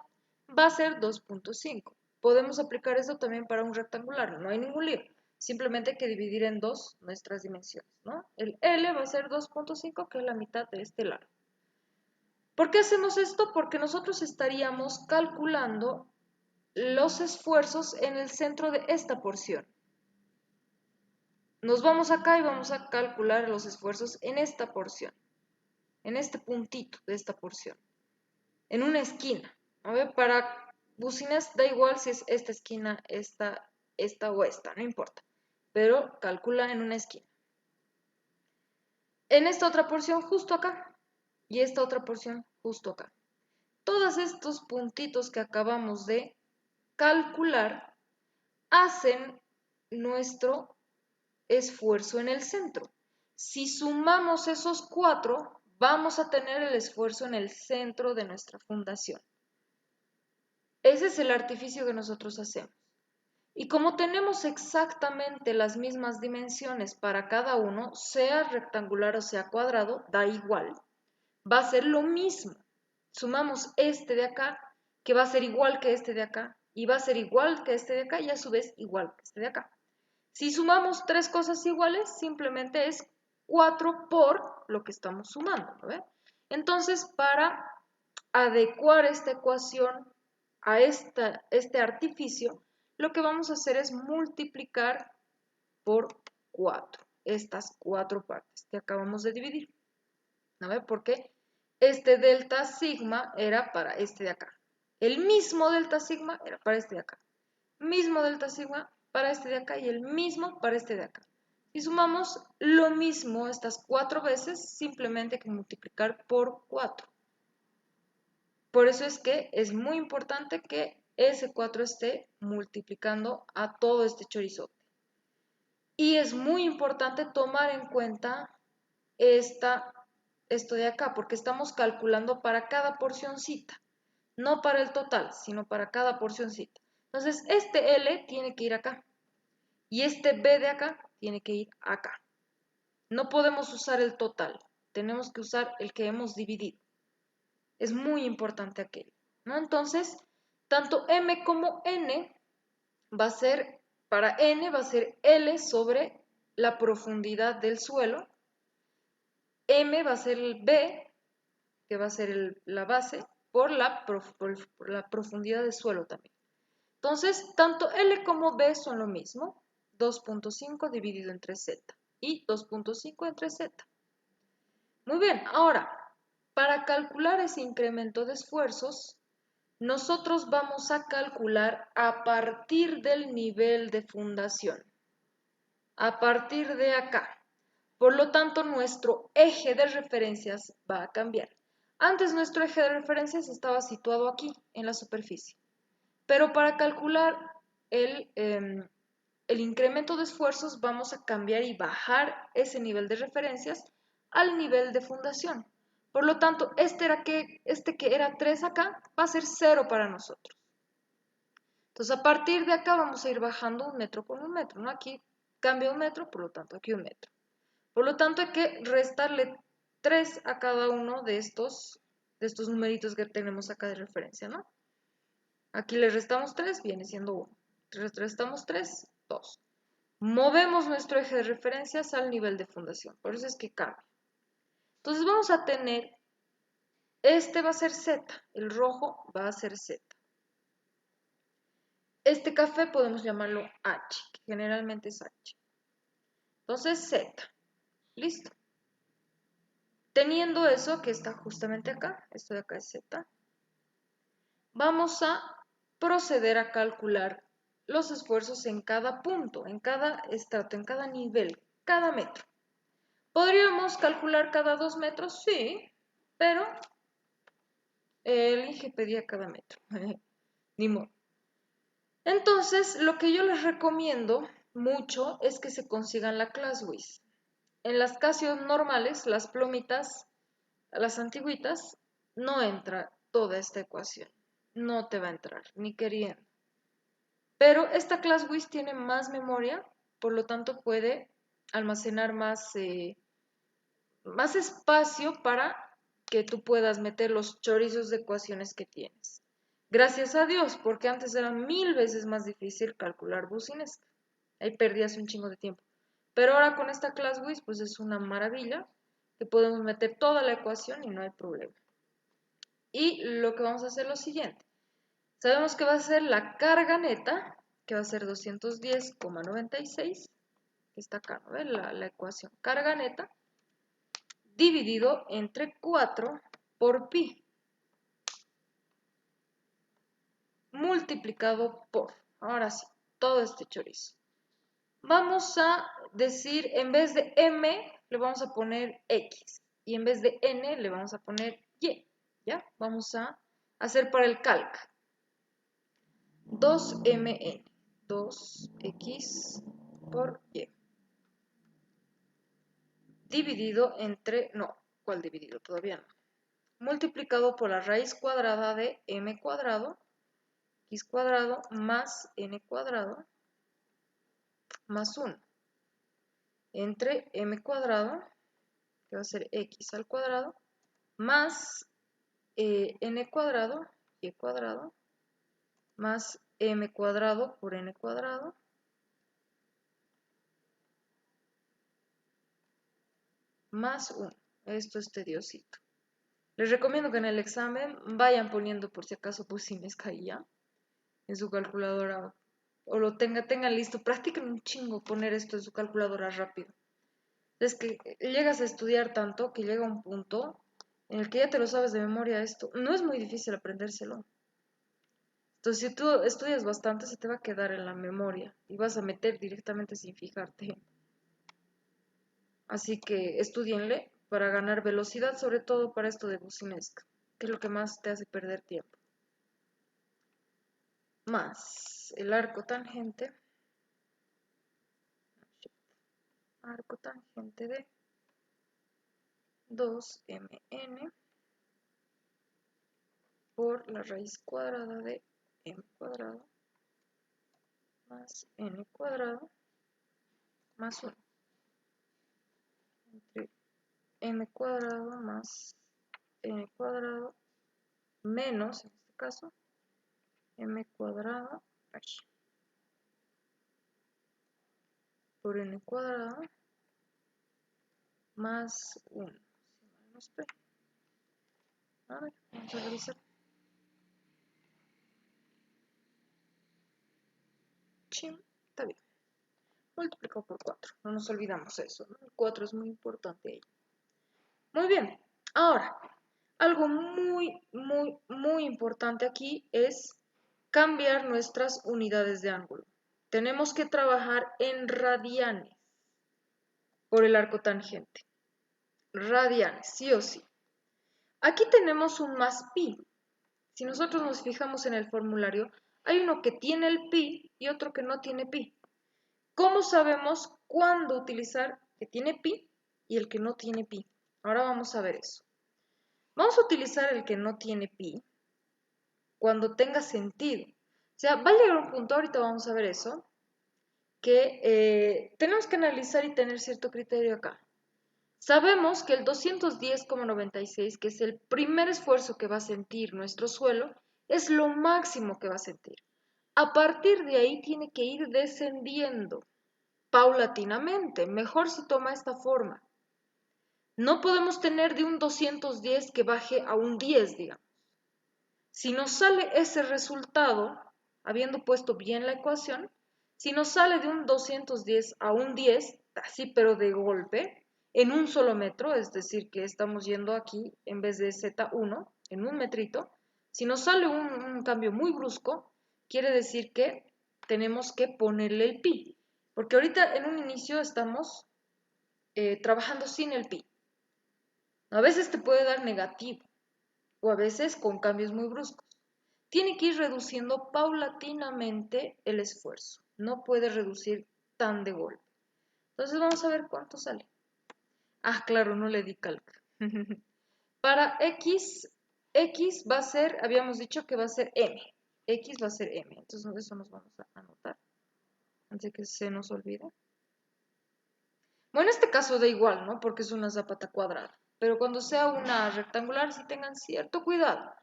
va a ser 2.5. Podemos aplicar eso también para un rectangular, no hay ningún lío. Simplemente hay que dividir en 2 nuestras dimensiones, ¿no? El L va a ser 2.5, que es la mitad de este largo. ¿Por qué hacemos esto? Porque nosotros estaríamos calculando los esfuerzos en el centro de esta porción. Nos vamos acá y vamos a calcular los esfuerzos en esta porción, en este puntito de esta porción, en una esquina. A ver, para Boussinesq da igual si es esta esquina, esta o esta, no importa, pero calcula en una esquina. En esta otra porción justo acá y esta otra porción justo acá. Todos estos puntitos que acabamos de calcular hacen nuestro esfuerzo en el centro. Si sumamos esos 4, vamos a tener el esfuerzo en el centro de nuestra fundación. Ese es el artificio que nosotros hacemos. Y como tenemos exactamente las mismas dimensiones para cada uno, sea rectangular o sea cuadrado, da igual. Va a ser lo mismo. Sumamos este de acá, que va a ser igual que este de acá, y va a ser igual que este de acá, y a su vez igual que este de acá. Si sumamos 3 cosas iguales, simplemente es 4 por lo que estamos sumando, ¿no? Entonces, para adecuar esta ecuación a este artificio, lo que vamos a hacer es multiplicar por 4 estas 4 partes que acabamos de dividir. ¿No ve? Porque este delta sigma era para este de acá. El mismo delta sigma era para este de acá. Mismo delta sigma para este de acá y el mismo para este de acá. Si sumamos lo mismo estas 4 veces, simplemente hay que multiplicar por 4. Por eso es que es muy importante que S4 esté multiplicando a todo este chorizote. Y es muy importante tomar en cuenta esto de acá, porque estamos calculando para cada porcioncita, no para el total, sino para cada porcioncita. Entonces, este L tiene que ir acá y este B de acá tiene que ir acá. No podemos usar el total, tenemos que usar el que hemos dividido. Es muy importante aquello, ¿no? Entonces, tanto M como N va a ser, para N va a ser L sobre la profundidad del suelo, M va a ser el B, que va a ser la base, por la profundidad del suelo también. Entonces, tanto L como B son lo mismo, 2.5 dividido entre Z y 2.5 entre Z. Muy bien, ahora, para calcular ese incremento de esfuerzos, nosotros vamos a calcular a partir del nivel de fundación, a partir de acá. Por lo tanto, nuestro eje de referencias va a cambiar. Antes nuestro eje de referencias estaba situado aquí, en la superficie. Pero para calcular el incremento de esfuerzos vamos a cambiar y bajar ese nivel de referencias al nivel de fundación. Por lo tanto, este que era 3 acá va a ser 0 para nosotros. Entonces, a partir de acá vamos a ir bajando 1 metro por 1 metro, ¿no? Aquí cambia 1 metro, por lo tanto, aquí 1 metro. Por lo tanto, hay que restarle 3 a cada uno de estos numeritos que tenemos acá de referencia, ¿no? Aquí le restamos 3, viene siendo 1. Restamos 3, 2. Movemos nuestro eje de referencias al nivel de fundación, por eso es que cambia. Entonces vamos a tener, este va a ser Z, el rojo va a ser Z. Este café podemos llamarlo H, que generalmente es H. Entonces Z, listo. Teniendo eso que está justamente acá, esto de acá es Z, vamos a proceder a calcular los esfuerzos en cada punto, en cada estrato, en cada nivel, cada metro. ¿Podríamos calcular cada 2 metros? Sí, pero el INGE pedía cada metro. Ni modo. Entonces, lo que yo les recomiendo mucho es que se consigan la ClassWiz. En las Casio normales, las plomitas, las antigüitas, no entra toda esta ecuación. No te va a entrar, ni queriendo. Pero esta ClassWiz tiene más memoria, por lo tanto puede almacenar más espacio para que tú puedas meter los chorizos de ecuaciones que tienes. Gracias a Dios, porque antes era 1000 veces más difícil calcular bucinesca. Ahí perdías un chingo de tiempo. Pero ahora con esta ClassWiz, pues es una maravilla, que podemos meter toda la ecuación y no hay problema. Y lo que vamos a hacer es lo siguiente. Sabemos que va a ser la carga neta, que va a ser 210,96, que está acá, ¿no? La ecuación. Carga neta dividido entre 4 por pi, multiplicado por, ahora sí, todo este chorizo. Vamos a decir, en vez de m, le vamos a poner x, y en vez de n, le vamos a poner y, ¿ya? Vamos a hacer para el calc. 2mn, 2x por y, dividido entre, no, ¿cuál dividido? Todavía no. Multiplicado por la raíz cuadrada de m cuadrado, x cuadrado más n cuadrado más 1 entre m cuadrado, que va a ser x al cuadrado, más n cuadrado, y cuadrado, más m cuadrado por n cuadrado, más 1. Esto es tediosito. Les recomiendo que en el examen vayan poniendo por si acaso bucinesca ya en su calculadora o lo tengan listo. Practiquen un chingo poner esto en su calculadora rápido. Es que llegas a estudiar tanto que llega un punto en el que ya te lo sabes de memoria esto. No es muy difícil aprendérselo. Entonces, si tú estudias bastante, se te va a quedar en la memoria y vas a meter directamente sin fijarte. Así que estudienle para ganar velocidad, sobre todo para esto de bucinesca. que es lo que más te hace perder tiempo, más el arco tangente de 2mn por la raíz cuadrada de m cuadrado más n cuadrado más 1 entre m cuadrado más n cuadrado menos, en este caso, m cuadrado por n cuadrado más 1. Menos p. A ver, vamos a revisar. Chim, está bien. Multiplicado por 4. No nos olvidamos eso, ¿no? El 4 es muy importante ahí. Muy bien. Ahora, algo muy importante aquí es cambiar nuestras unidades de ángulo. Tenemos que trabajar en radianes por el arco tangente. Radianes, sí o sí. Aquí tenemos un más pi. Si nosotros nos fijamos en el formulario, hay uno que tiene el pi y otro que no tiene pi. ¿Cómo sabemos cuándo utilizar el que tiene pi y el que no tiene pi? Ahora vamos a ver eso. Vamos a utilizar el que no tiene pi cuando tenga sentido. O sea, va a llegar un punto, ahorita vamos a ver eso, que tenemos que analizar y tener cierto criterio acá. Sabemos que el 210,96, que es el primer esfuerzo que va a sentir nuestro suelo, es lo máximo que va a sentir. A partir de ahí tiene que ir descendiendo paulatinamente. Mejor si toma esta forma. No podemos tener de un 210 que baje a un 10, digamos. Si nos sale ese resultado, habiendo puesto bien la ecuación, si nos sale de un 210 a un 10, así pero de golpe, en un solo metro, es decir, que estamos yendo aquí en vez de Z1, en un metrito, si nos sale un cambio muy brusco, quiere decir que tenemos que ponerle el pi, porque ahorita en un inicio estamos trabajando sin el pi. A veces te puede dar negativo, o a veces con cambios muy bruscos. Tiene que ir reduciendo paulatinamente el esfuerzo. No puede reducir tan de golpe. Entonces vamos a ver cuánto sale. Ah, claro, no le di cálculo. Para x va a ser, habíamos dicho que va a ser m. X va a ser m. Entonces eso nos vamos a anotar antes de que se nos olvide. Bueno, en este caso da igual, ¿no? Porque es una zapata cuadrada. Pero cuando sea una rectangular, sí tengan cierto cuidado.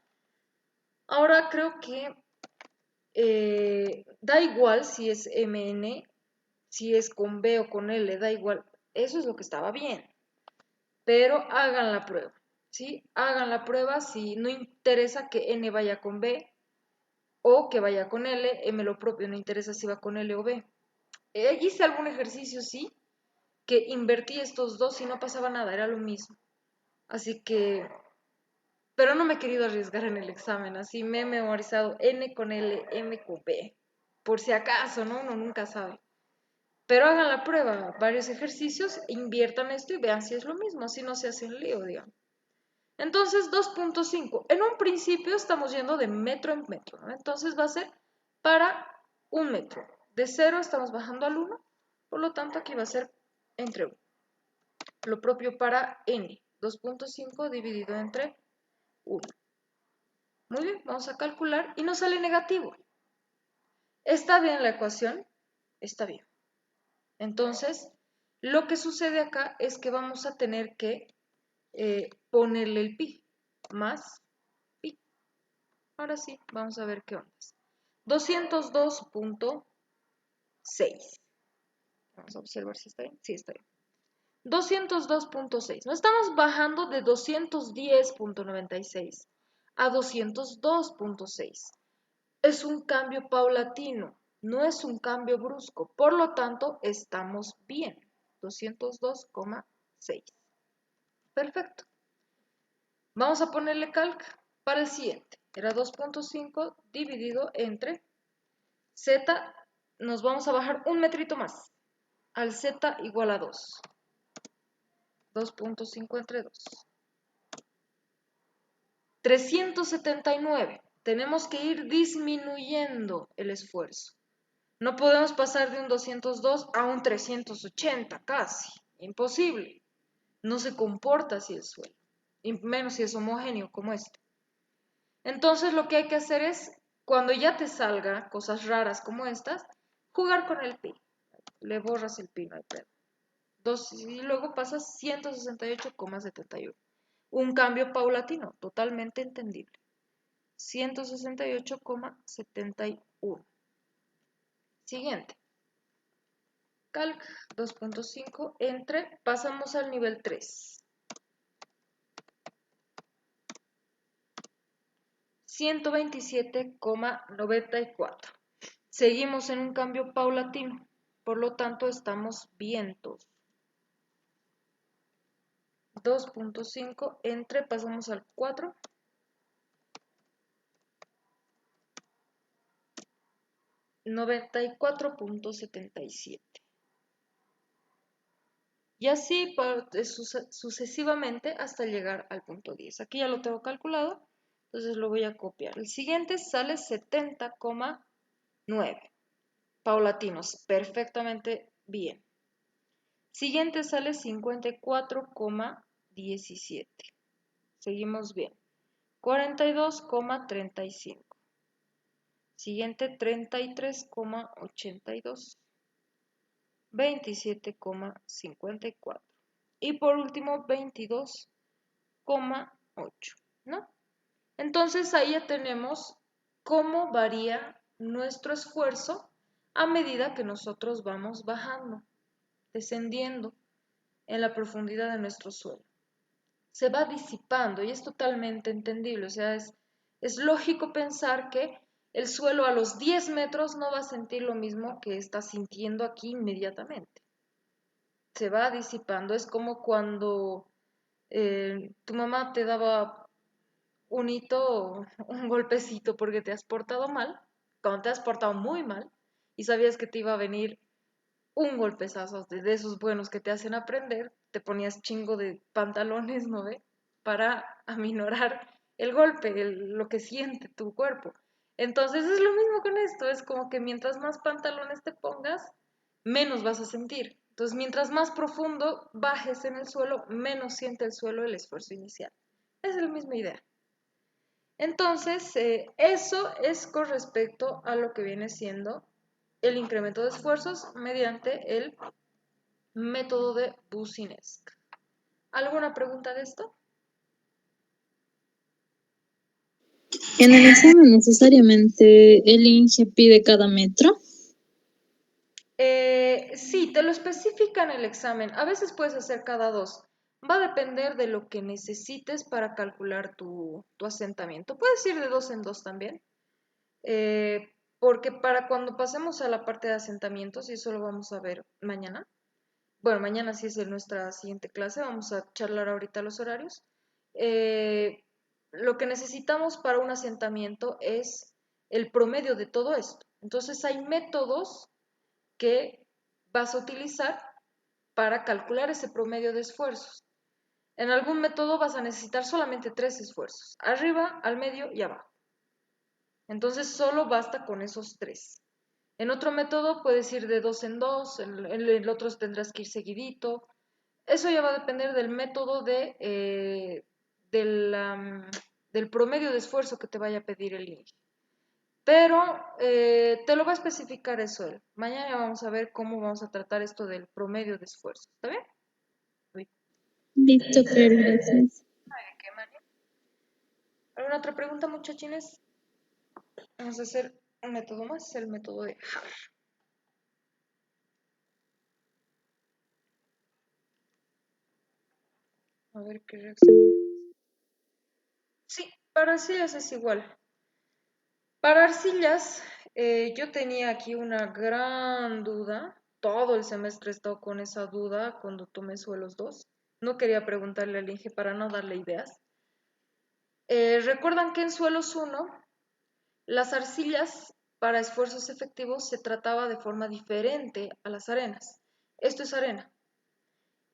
Ahora creo que da igual si es MN, si es con B o con L, da igual. Eso es lo que estaba bien. Pero hagan la prueba, ¿sí? Hagan la prueba si no interesa que N vaya con B o que vaya con L, M lo propio, no interesa si va con L o B. Hice algún ejercicio, sí, que invertí estos dos y no pasaba nada, era lo mismo. Así que, pero no me he querido arriesgar en el examen, así me he memorizado N con L, M con B. Por si acaso, ¿no? Uno nunca sabe. Pero hagan la prueba, varios ejercicios, inviertan esto y vean si es lo mismo, así no se hace un lío, digamos. Entonces, 2.5. En un principio estamos yendo de metro en metro, ¿no? Entonces va a ser para un metro. De 0 estamos bajando al 1, por lo tanto aquí va a ser entre 1. Lo propio para n, 2.5 dividido entre 1. Muy bien, vamos a calcular y nos sale negativo. ¿Está bien la ecuación? Está bien. Entonces, lo que sucede acá es que vamos a tener que ponerle el pi, más pi. Ahora sí, vamos a ver qué onda. 202.6. Vamos a observar si está bien. Sí, está bien. 202.6. No estamos bajando de 210.96 a 202.6. Es un cambio paulatino, no es un cambio brusco. Por lo tanto, estamos bien. 202,6. Perfecto. Vamos a ponerle calc para el siguiente. Era 2.5 dividido entre z. Nos vamos a bajar un metrito más. Al z igual a 2. 2.5 entre 2. 379. Tenemos que ir disminuyendo el esfuerzo. No podemos pasar de un 202 a un 380 casi. Imposible. No se comporta así el suelo. Y menos si es homogéneo como este. Entonces lo que hay que hacer es, cuando ya te salga cosas raras como estas, jugar con el pi. Le borras el pi, no hay pedo. Y luego pasas 168,71. Un cambio paulatino, totalmente entendible. 168,71. Siguiente. Calc 2.5 entre, pasamos al nivel 3. 127,94. Seguimos en un cambio paulatino, por lo tanto estamos vientos. 2.5 entre, pasamos al 4. 94,77. Y así sucesivamente hasta llegar al punto 10. Aquí ya lo tengo calculado, entonces lo voy a copiar. El siguiente sale 70,9. Paulatinos, perfectamente bien. Siguiente sale 54,17. Seguimos bien. 42,35. Siguiente 33,82. 27,54. Y por último 22,8, ¿no? Entonces ahí ya tenemos cómo varía nuestro esfuerzo a medida que nosotros vamos bajando, descendiendo en la profundidad de nuestro suelo. Se va disipando y es totalmente entendible, o sea, es lógico pensar que el suelo a los 10 metros no va a sentir lo mismo que está sintiendo aquí inmediatamente. Se va disipando, es como cuando tu mamá te daba un hito o un golpecito porque te has portado mal, cuando te has portado muy mal y sabías que te iba a venir un golpezazo de esos buenos que te hacen aprender, te ponías chingo de pantalones, ¿no ve? Para aminorar el golpe, lo que siente tu cuerpo. Entonces es lo mismo con esto, es como que mientras más pantalones te pongas, menos vas a sentir. Entonces mientras más profundo bajes en el suelo, menos siente el suelo el esfuerzo inicial. Es la misma idea. Entonces, eso es con respecto a lo que viene siendo el incremento de esfuerzos mediante el método de Boussinesq. ¿Alguna pregunta de esto? En el examen necesariamente el INGE pide cada metro. Sí, te lo especifica en el examen. A veces puedes hacer cada 2. Va a depender de lo que necesites para calcular tu asentamiento. Puedes ir de 2 en 2 también. Porque para cuando pasemos a la parte de asentamientos, y eso lo vamos a ver mañana, bueno, mañana sí es en nuestra siguiente clase, vamos a charlar ahorita los horarios. Lo que necesitamos para un asentamiento es el promedio de todo esto. Entonces hay métodos que vas a utilizar para calcular ese promedio de esfuerzos. En algún método vas a necesitar solamente 3 esfuerzos, arriba, al medio y abajo. Entonces solo basta con esos 3. En otro método puedes ir de 2 en 2, en el otro tendrás que ir seguidito. Eso ya va a depender del método del promedio de esfuerzo que te vaya a pedir el INGE. Pero te lo va a especificar eso él. Mañana vamos a ver cómo vamos a tratar esto del promedio de esfuerzo. ¿Está bien? Listo, Fer, gracias. ¿Alguna otra pregunta, muchachines? Vamos a hacer un método más, el método de Haber. A ver qué reacción. Sí, para arcillas es igual. Para arcillas, yo tenía aquí una gran duda. Todo el semestre he estado con esa duda cuando tomé suelos 2. No quería preguntarle al Inge para no darle ideas. Recuerdan que en suelos 1, las arcillas para esfuerzos efectivos se trataba de forma diferente a las arenas. Esto es arena.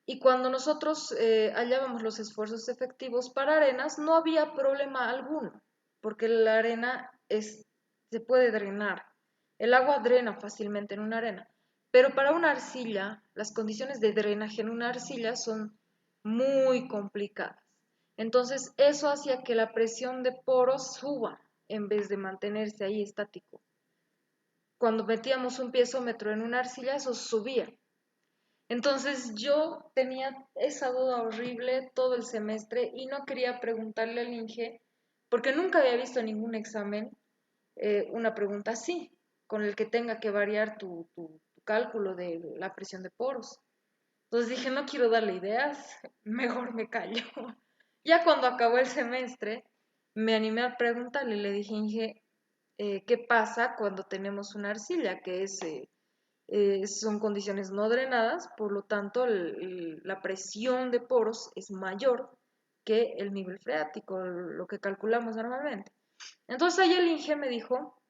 Y cuando nosotros hallábamos los esfuerzos efectivos para arenas, no había problema alguno, porque la arena se puede drenar. El agua drena fácilmente en una arena, pero para una arcilla, las condiciones de drenaje en una arcilla son muy complicadas. Entonces, eso hacía que la presión de poros suba en vez de mantenerse ahí estático. Cuando metíamos un piezómetro en una arcilla, eso subía. Entonces yo tenía esa duda horrible todo el semestre y no quería preguntarle al Inge porque nunca había visto en ningún examen una pregunta así, con el que tenga que variar tu cálculo de la presión de poros. Entonces dije, no quiero darle ideas, mejor me callo. Ya cuando acabó el semestre, me animé a preguntarle, le dije, Inge, ¿qué pasa cuando tenemos una arcilla que son condiciones no drenadas, por lo tanto la presión de poros es mayor que el nivel freático, lo que calculamos normalmente? Entonces ahí el Inge me dijo,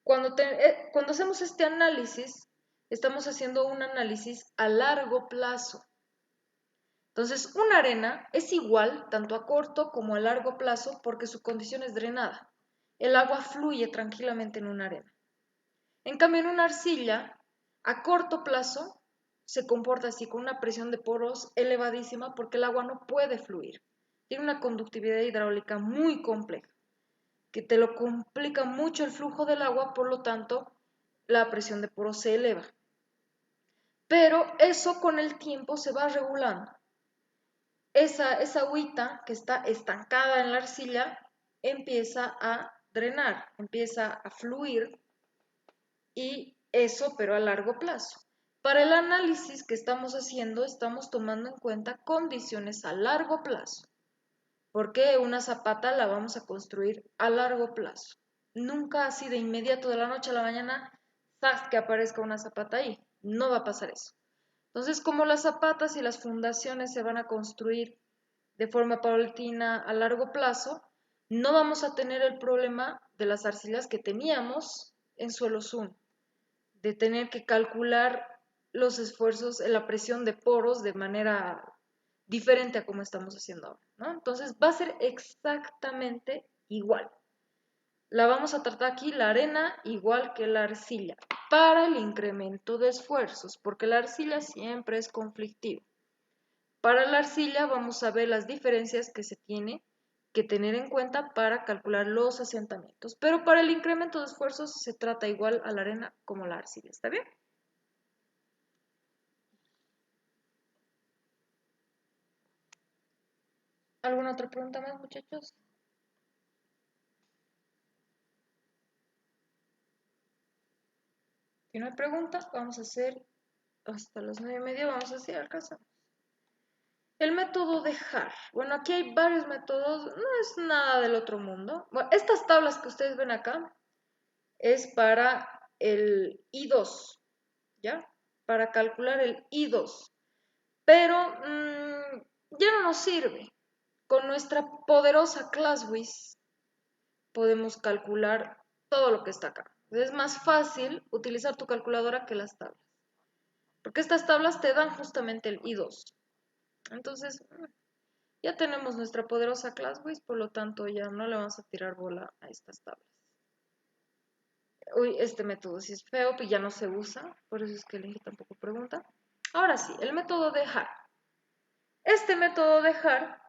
cuando hacemos este análisis, estamos haciendo un análisis a largo plazo. Entonces, una arena es igual tanto a corto como a largo plazo porque su condición es drenada. El agua fluye tranquilamente en una arena. En cambio, en una arcilla, a corto plazo, se comporta así, con una presión de poros elevadísima porque el agua no puede fluir. Tiene una conductividad hidráulica muy compleja, que te lo complica mucho el flujo del agua, por lo tanto, la presión de poros se eleva. Pero eso con el tiempo se va regulando. Esa agüita que está estancada en la arcilla empieza a drenar, empieza a fluir y eso, pero a largo plazo. Para el análisis que estamos haciendo, estamos tomando en cuenta condiciones a largo plazo, porque una zapata la vamos a construir a largo plazo. Nunca así de inmediato, de la noche a la mañana, ¡zas!, que aparezca una zapata ahí. No va a pasar eso. Entonces, como las zapatas y las fundaciones se van a construir de forma paulatina a largo plazo, no vamos a tener el problema de las arcillas que teníamos en suelos 1, de tener que calcular los esfuerzos, la presión de poros de manera diferente a como estamos haciendo ahora, ¿no? Entonces va a ser exactamente igual. La vamos a tratar aquí, la arena, igual que la arcilla, para el incremento de esfuerzos, porque la arcilla siempre es conflictiva. Para la arcilla vamos a ver las diferencias que se tiene que tener en cuenta para calcular los asentamientos, pero para el incremento de esfuerzos se trata igual a la arena como la arcilla, ¿está bien? ¿Alguna otra pregunta más, muchachos? Si no hay preguntas, vamos a hacer hasta las 9:30, vamos a hacer alcanzamos. El método de Haar. Bueno, aquí hay varios métodos, no es nada del otro mundo. Bueno, estas tablas que ustedes ven acá es para el I2, ¿ya? Para calcular el I2. Pero ya no nos sirve. Con nuestra poderosa ClassWiz podemos calcular todo lo que está acá. Es más fácil utilizar tu calculadora que las tablas, porque estas tablas te dan justamente el I2. Entonces, ya tenemos nuestra poderosa ClassWiz, por lo tanto ya no le vamos a tirar bola a estas tablas. Uy, este método sí es feo, pues ya no se usa, por eso es que el Inge tampoco pregunta. Ahora sí, el método de Haar. Este método de Haar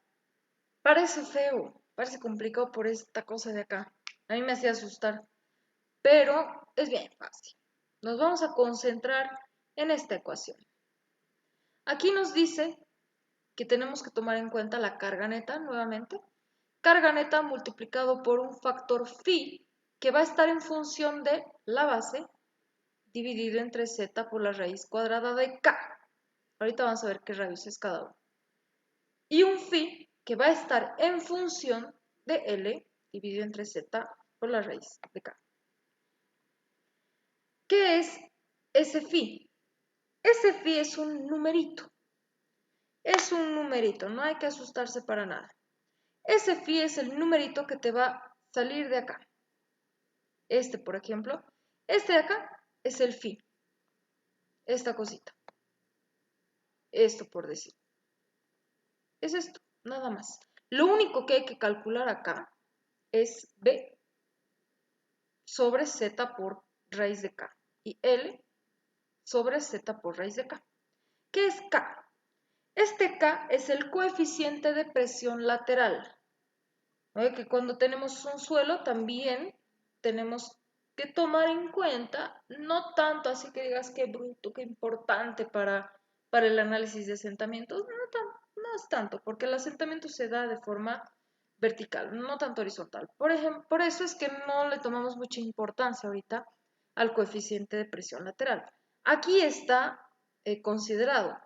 parece feo, parece complicado por esta cosa de acá. A mí me hacía asustar, pero es bien fácil. Nos vamos a concentrar en esta ecuación. Aquí nos dice que tenemos que tomar en cuenta la carga neta nuevamente. Carga neta multiplicado por un factor phi que va a estar en función de la base dividido entre z por la raíz cuadrada de k. Ahorita vamos a ver qué rayos es cada uno. Y un phi que va a estar en función de L dividido entre Z por la raíz de K. ¿Qué es ese phi? Ese phi es un numerito. Es un numerito, no hay que asustarse para nada. Ese phi es el numerito que te va a salir de acá. Este, por ejemplo, este de acá es el phi. Esta cosita. Esto por decir. Es esto, nada más. Lo único que hay que calcular acá es B sobre Z por raíz de K y L sobre Z por raíz de K. ¿Qué es K? Este K es el coeficiente de presión lateral. ¿No? Que cuando tenemos un suelo también tenemos que tomar en cuenta, no tanto así que digas qué bruto, qué importante para el análisis de asentamientos, no es tanto, porque el asentamiento se da de forma vertical, no tanto horizontal. Por ejemplo, por eso es que no le tomamos mucha importancia ahorita al coeficiente de presión lateral. Aquí está considerado,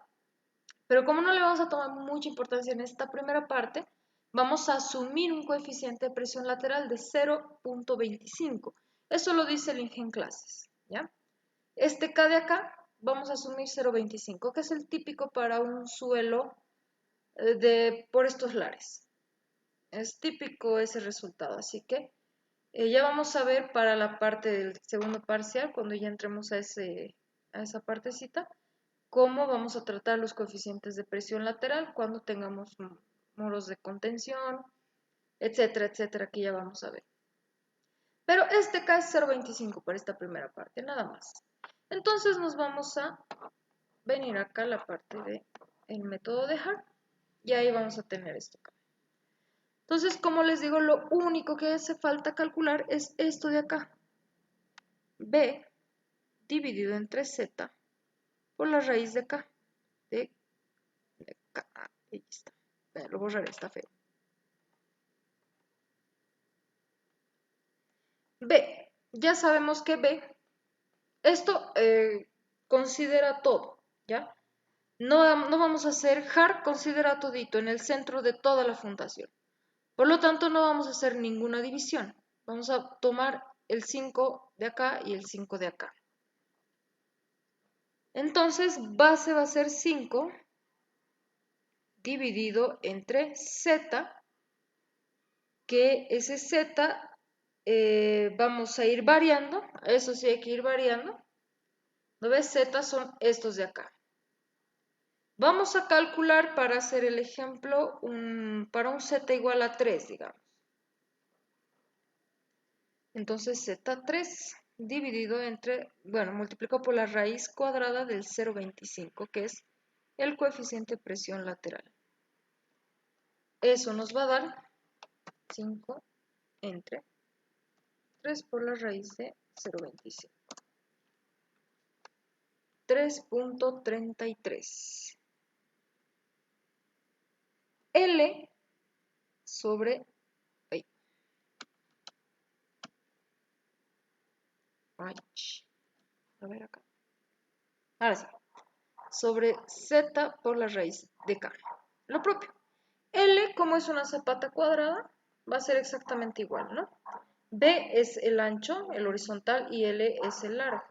pero como no le vamos a tomar mucha importancia en esta primera parte, vamos a asumir un coeficiente de presión lateral de 0.25. Eso lo dice el INGE en clases, ¿ya? Este K de acá, vamos a asumir 0.25, que es el típico para un suelo por estos lares. Es típico ese resultado, así que ya vamos a ver para la parte del segundo parcial, cuando ya entremos a esa partecita, cómo vamos a tratar los coeficientes de presión lateral cuando tengamos muros de contención, etcétera, etcétera, que ya vamos a ver. Pero este K es 0.25 para esta primera parte, nada más. Entonces nos vamos a venir acá a la parte del método de Hart y ahí vamos a tener esto acá. Entonces, como les digo, lo único que hace falta calcular es esto de acá. B dividido entre Z por la raíz de K. De K. Ahí está. Lo borraré, está feo. B. Ya sabemos que B, esto considera todo, ¿ya? No vamos a hacer Hart, considera todito en el centro de toda la fundación. Por lo tanto, no vamos a hacer ninguna división. Vamos a tomar el 5 de acá y el 5 de acá. Entonces, base va a ser 5 dividido entre Z, que ese Z vamos a ir variando, eso sí hay que ir variando. ¿No ves? Z son estos de acá. Vamos a calcular para hacer el ejemplo para un Z igual a 3, digamos. Entonces Z3 dividido entre, bueno, multiplicado por la raíz cuadrada del 0.25, que es el coeficiente de presión lateral. Eso nos va a dar 5 entre 3 por la raíz de 0.25. 3.33. L sobre... a ver acá. Ahora sí. Sobre Z por la raíz de K. Lo propio. L, como es una zapata cuadrada, va a ser exactamente igual, ¿no? B es el ancho, el horizontal, y L es el largo.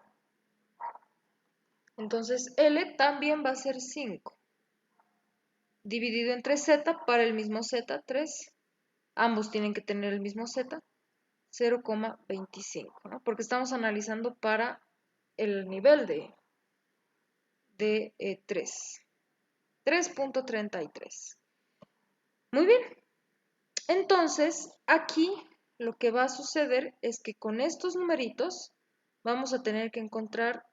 Entonces, L también va a ser 5. Dividido entre Z para el mismo Z, 3. Ambos tienen que tener el mismo Z, 0,25, ¿no? Porque estamos analizando para el nivel de 3. 3.33. Muy bien. Entonces, aquí lo que va a suceder es que con estos numeritos vamos a tener que encontrar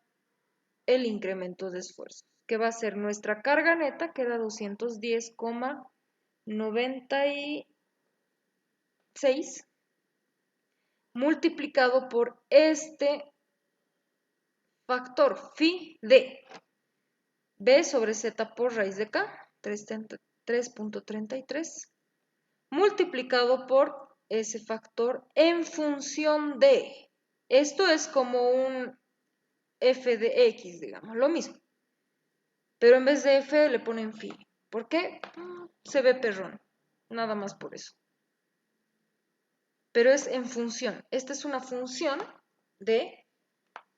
el incremento de esfuerzos, que va a ser nuestra carga neta, que da 210,96, multiplicado por este factor phi de B sobre Z por raíz de K, 3.33, multiplicado por ese factor en función de, esto es como un f de x, digamos, lo mismo, pero en vez de f le ponen phi. ¿Por qué? Se ve perrón, nada más por eso. Pero es en función, esta es una función de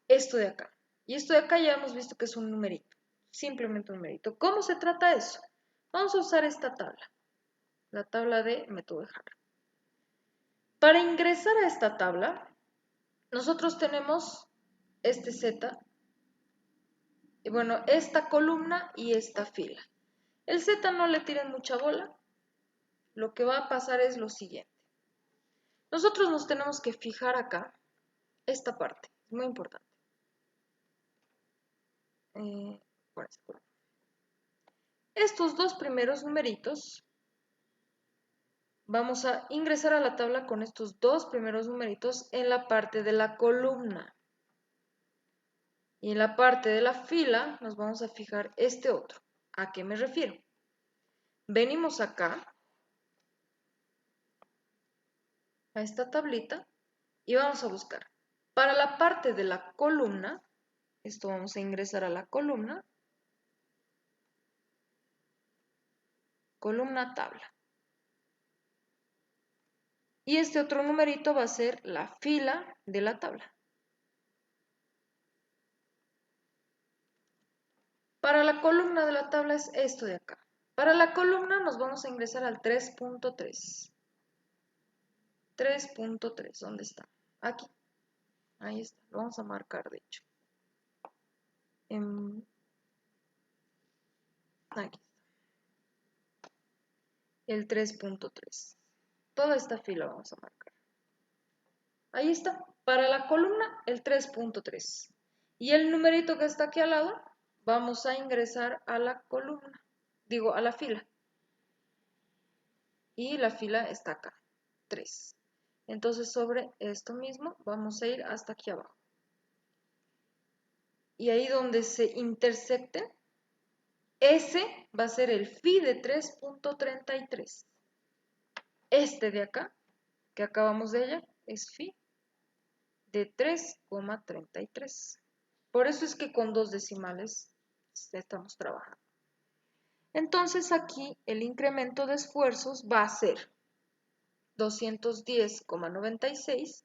esto de acá. Y esto de acá ya hemos visto que es un numerito, simplemente un numerito. ¿Cómo se trata eso? Vamos a usar esta tabla, la tabla de método de Hart. Para ingresar a esta tabla, nosotros tenemos este Z Y bueno, esta columna y esta fila. El Z no le tiren mucha bola. Lo que va a pasar es lo siguiente. Nosotros nos tenemos que fijar acá, esta parte, es muy importante. Por esta columna. Estos dos primeros numeritos, vamos a ingresar a la tabla con estos dos primeros numeritos en la parte de la columna. Y en la parte de la fila nos vamos a fijar este otro. ¿A qué me refiero? Venimos acá, a esta tablita, y vamos a buscar. Para la parte de la columna, esto vamos a ingresar a la columna, columna tabla. Y este otro numerito va a ser la fila de la tabla. Para la columna de la tabla es esto de acá. Para la columna nos vamos a ingresar al 3.3. 3.3, ¿dónde está? Aquí. Ahí está, lo vamos a marcar de hecho. Aquí está. El 3.3. Toda esta fila vamos a marcar. Ahí está. Para la columna, el 3.3. Y el numerito que está aquí al lado, vamos a ingresar a la columna. Digo, a la fila. Y la fila está acá, 3. Entonces sobre esto mismo vamos a ir hasta aquí abajo. Y ahí donde se intersecten, ese va a ser el phi de 3.33. Este de acá, que acabamos de hallar, es phi de 3,33. Por eso es que con dos decimales estamos trabajando. Entonces aquí el incremento de esfuerzos va a ser 210,96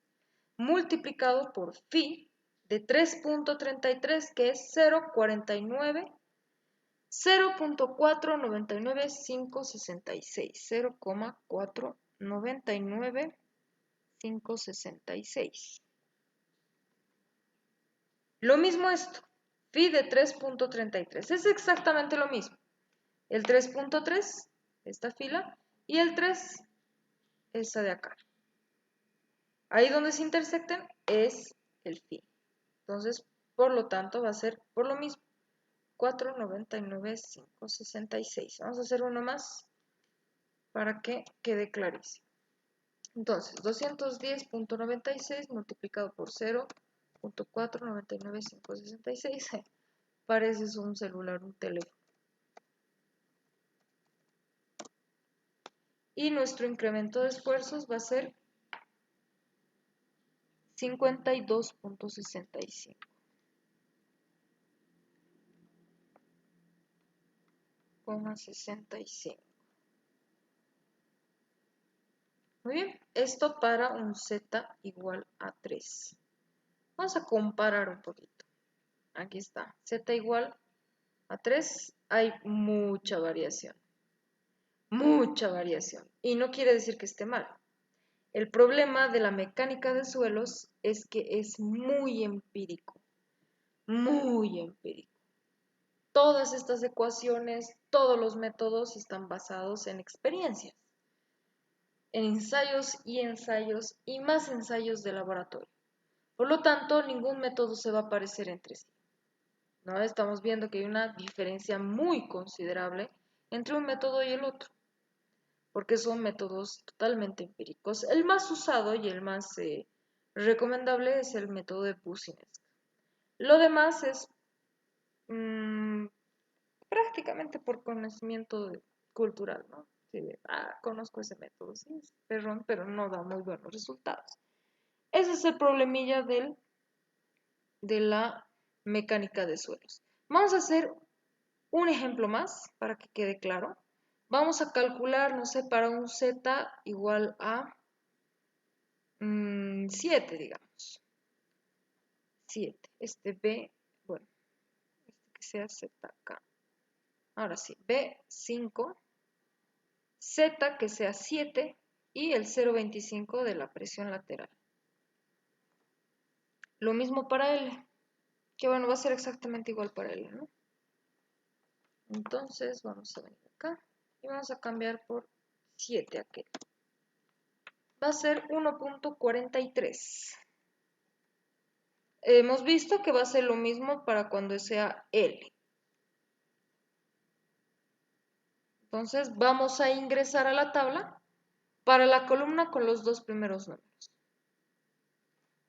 multiplicado por phi de 3.33, que es 0.499566, 0,499566. Lo mismo esto, phi de 3.33, es exactamente lo mismo. El 3.3, esta fila, y el 3, esta de acá. Ahí donde se intersecten es el phi. Entonces, por lo tanto, va a ser por lo mismo. 499,566. Vamos a hacer uno más para que quede clarísimo. Entonces, 210.96 multiplicado por 0.499566. Parece un celular, un teléfono. Y nuestro incremento de esfuerzos va a ser 52.65. Muy bien, esto para un z igual a 3. Vamos a comparar un poquito. Aquí está, z igual a 3, hay mucha variación. Mucha variación. Y no quiere decir que esté mal. El problema de la mecánica de suelos es que es muy empírico. Muy empírico. Todas estas ecuaciones, todos los métodos están basados en experiencias, en ensayos y más ensayos de laboratorio. Por lo tanto, ningún método se va a parecer entre sí, ¿no? Estamos viendo que hay una diferencia muy considerable entre un método y el otro, porque son métodos totalmente empíricos. El más usado y el más recomendable es el método de Boussinesq. Lo demás es prácticamente por conocimiento cultural, ¿no? Sí, conozco ese método, sí, es perrón, pero no da muy buenos resultados. Ese es el problemilla de la mecánica de suelos. Vamos a hacer un ejemplo más para que quede claro. Vamos a calcular, no sé, para un z igual a 7, digamos. 7. Este b, bueno, este que sea z acá. Ahora sí, b5, z que sea 7 y el 0,25 de la presión lateral. Lo mismo para L. Que bueno, va a ser exactamente igual para él, ¿no? Entonces vamos a venir acá y vamos a cambiar por 7 aquel. Va a ser 1.43. Hemos visto que va a ser lo mismo para cuando sea L. Entonces vamos a ingresar a la tabla para la columna con los dos primeros números.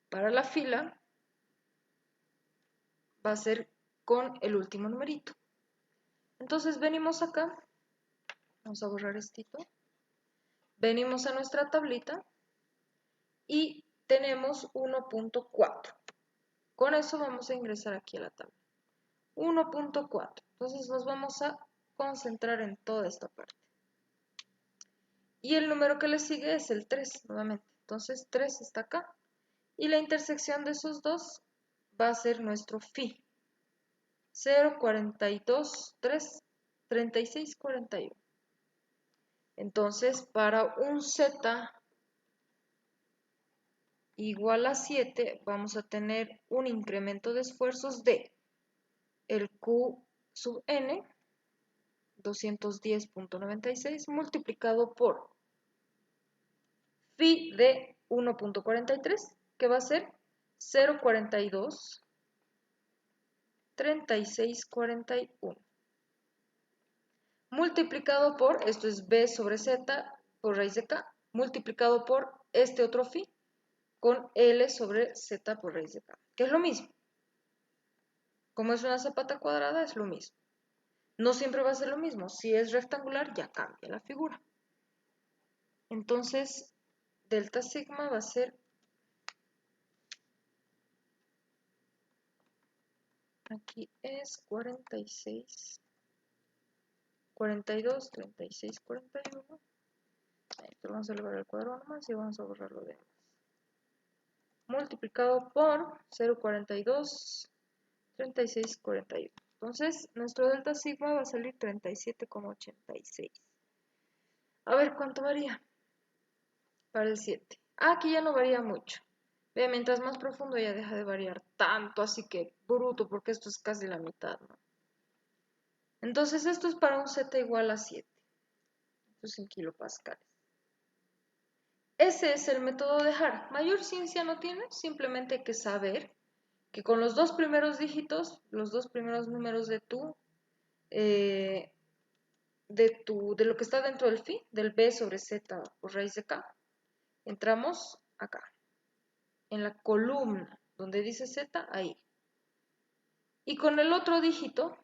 Para la fila va a ser con el último numerito. Entonces venimos acá, vamos a borrar esto, venimos a nuestra tablita y tenemos 1.4. Con eso vamos a ingresar aquí a la tabla. 1.4. Entonces nos vamos a concentrar en toda esta parte. Y el número que le sigue es el 3 nuevamente. Entonces 3 está acá. Y la intersección de esos dos va a ser nuestro phi. 0,42,3, 36,41. Entonces, para un z igual a 7, vamos a tener un incremento de esfuerzos de el Q sub n, 210.96, multiplicado por phi de 1.43, que va a ser 0,42, 36,41. Multiplicado por, esto es b sobre z por raíz de k, multiplicado por este otro phi con L sobre Z por raíz de K, que es lo mismo. Como es una zapata cuadrada, es lo mismo. No siempre va a ser lo mismo. Si es rectangular, ya cambia la figura. Entonces, delta sigma va a ser, aquí es 46, 42, 36, 41. Esto vamos a elevar al cuadrado nomás y vamos a borrar lo demás. Multiplicado por 0,42, 36, 41. Entonces, nuestro delta sigma va a salir 37,86. A ver, ¿cuánto varía? Para el 7. Aquí ya no varía mucho. Ve, mientras más profundo ya deja de variar tanto, así que bruto, porque esto es casi la mitad, ¿no? Entonces esto es para un z igual a 7. Esto es en kilopascales. Ese es el método de Hart. Mayor ciencia no tiene, simplemente hay que saber que con los dos primeros dígitos, los dos primeros números de lo que está dentro del phi, del b sobre z por raíz de k, entramos acá, en la columna donde dice z, ahí. Y con el otro dígito,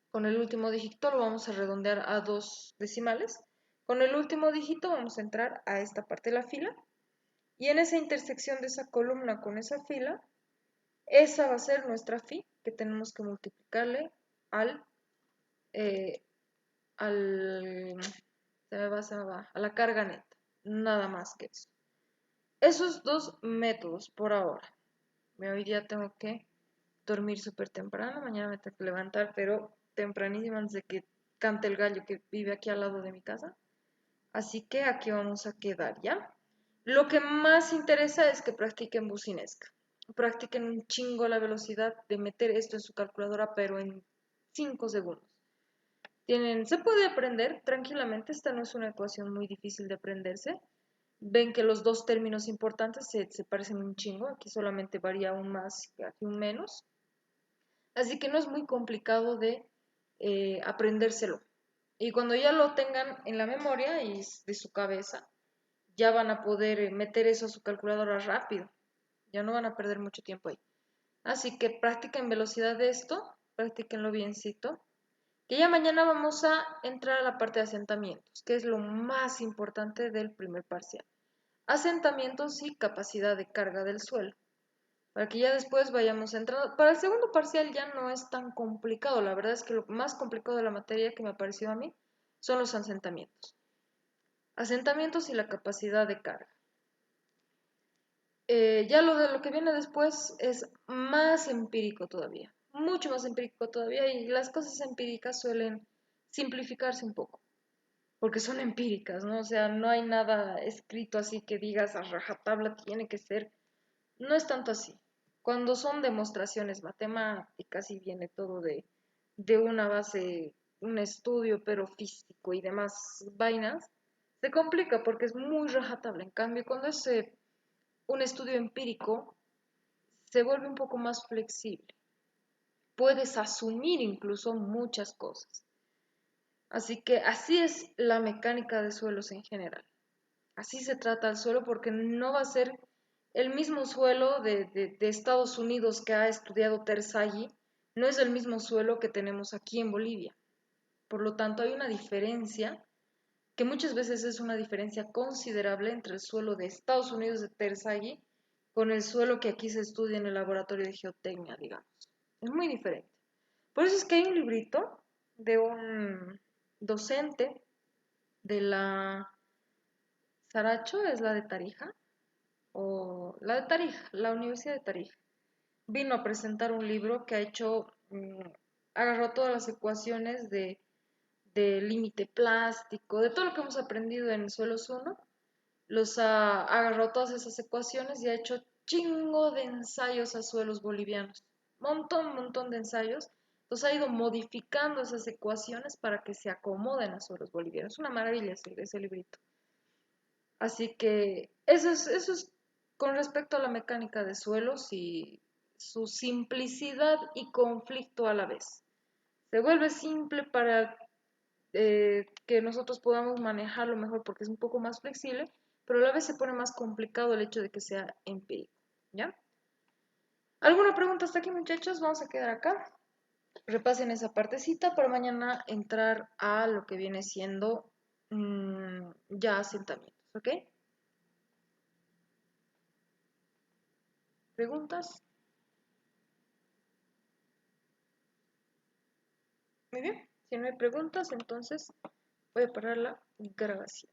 con el último dígito lo vamos a redondear a 2 decimales. Con el último dígito vamos a entrar a esta parte de la fila. Y en esa intersección de esa columna con esa fila, esa va a ser nuestra phi, que tenemos que multiplicarle al, a la carga neta. Nada más que eso. Esos dos métodos por ahora. Hoy día tengo que dormir súper temprano, mañana me tengo que levantar, pero tempranísimo antes de que cante el gallo que vive aquí al lado de mi casa. Así que aquí vamos a quedar, ¿ya? Lo que más interesa es que practiquen bucinesca. Practiquen un chingo la velocidad de meter esto en su calculadora, pero en 5 segundos. Se puede aprender tranquilamente, esta no es una ecuación muy difícil de aprenderse. Ven que los dos términos importantes se parecen un chingo, aquí solamente varía un más y aquí un menos. Así que no es muy complicado de aprendérselo. Y cuando ya lo tengan en la memoria y de su cabeza, ya van a poder meter eso a su calculadora rápido. Ya no van a perder mucho tiempo ahí. Así que practiquen velocidad de esto, practiquenlo biencito. Que ya mañana vamos a entrar a la parte de asentamientos, que es lo más importante del primer parcial. Asentamientos y capacidad de carga del suelo, para que ya después vayamos entrando. Para el segundo parcial ya no es tan complicado, la verdad es que lo más complicado de la materia que me ha parecido a mí son los asentamientos. Asentamientos y la capacidad de carga. Ya lo de lo que viene después es más empírico todavía, mucho más empírico todavía, y las cosas empíricas suelen simplificarse un poco, porque son empíricas, ¿no? O sea, no hay nada escrito así que digas a rajatabla tiene que ser, no es tanto así. Cuando son demostraciones matemáticas y viene todo de una base, un estudio, pero físico y demás vainas, se complica porque es muy rajatabla. En cambio, cuando es un estudio empírico, se vuelve un poco más flexible. Puedes asumir incluso muchas cosas. Así que así es la mecánica de suelos en general. Así se trata el suelo porque no va a ser el mismo suelo de Estados Unidos que ha estudiado Terzaghi, no es el mismo suelo que tenemos aquí en Bolivia. Por lo tanto, hay una diferencia que muchas veces es una diferencia considerable entre el suelo de Estados Unidos de Terzaghi con el suelo que aquí se estudia en el laboratorio de geotecnia, digamos. Es muy diferente. Por eso es que hay un librito de un docente de la Saracho, es la de Tarija, o la de Tarija, la Universidad de Tarija. Vino a presentar un libro que ha hecho, agarró todas las ecuaciones de límite plástico, de todo lo que hemos aprendido en Suelos 1, los ha agarrado todas esas ecuaciones y ha hecho chingo de ensayos a suelos bolivianos. Montón de ensayos. Entonces ha ido modificando esas ecuaciones para que se acomoden a suelos bolivianos. Es una maravilla ese librito. Así que eso es con respecto a la mecánica de suelos y su simplicidad y conflicto a la vez. Se vuelve simple para que nosotros podamos manejarlo mejor porque es un poco más flexible, pero a la vez se pone más complicado el hecho de que sea empírico, ¿ya? ¿Alguna pregunta hasta aquí, muchachos? Vamos a quedar acá. Repasen esa partecita para mañana entrar a lo que viene siendo ya asentamientos, ¿ok? ¿Preguntas? Muy bien. Si no hay preguntas, entonces voy a parar la grabación.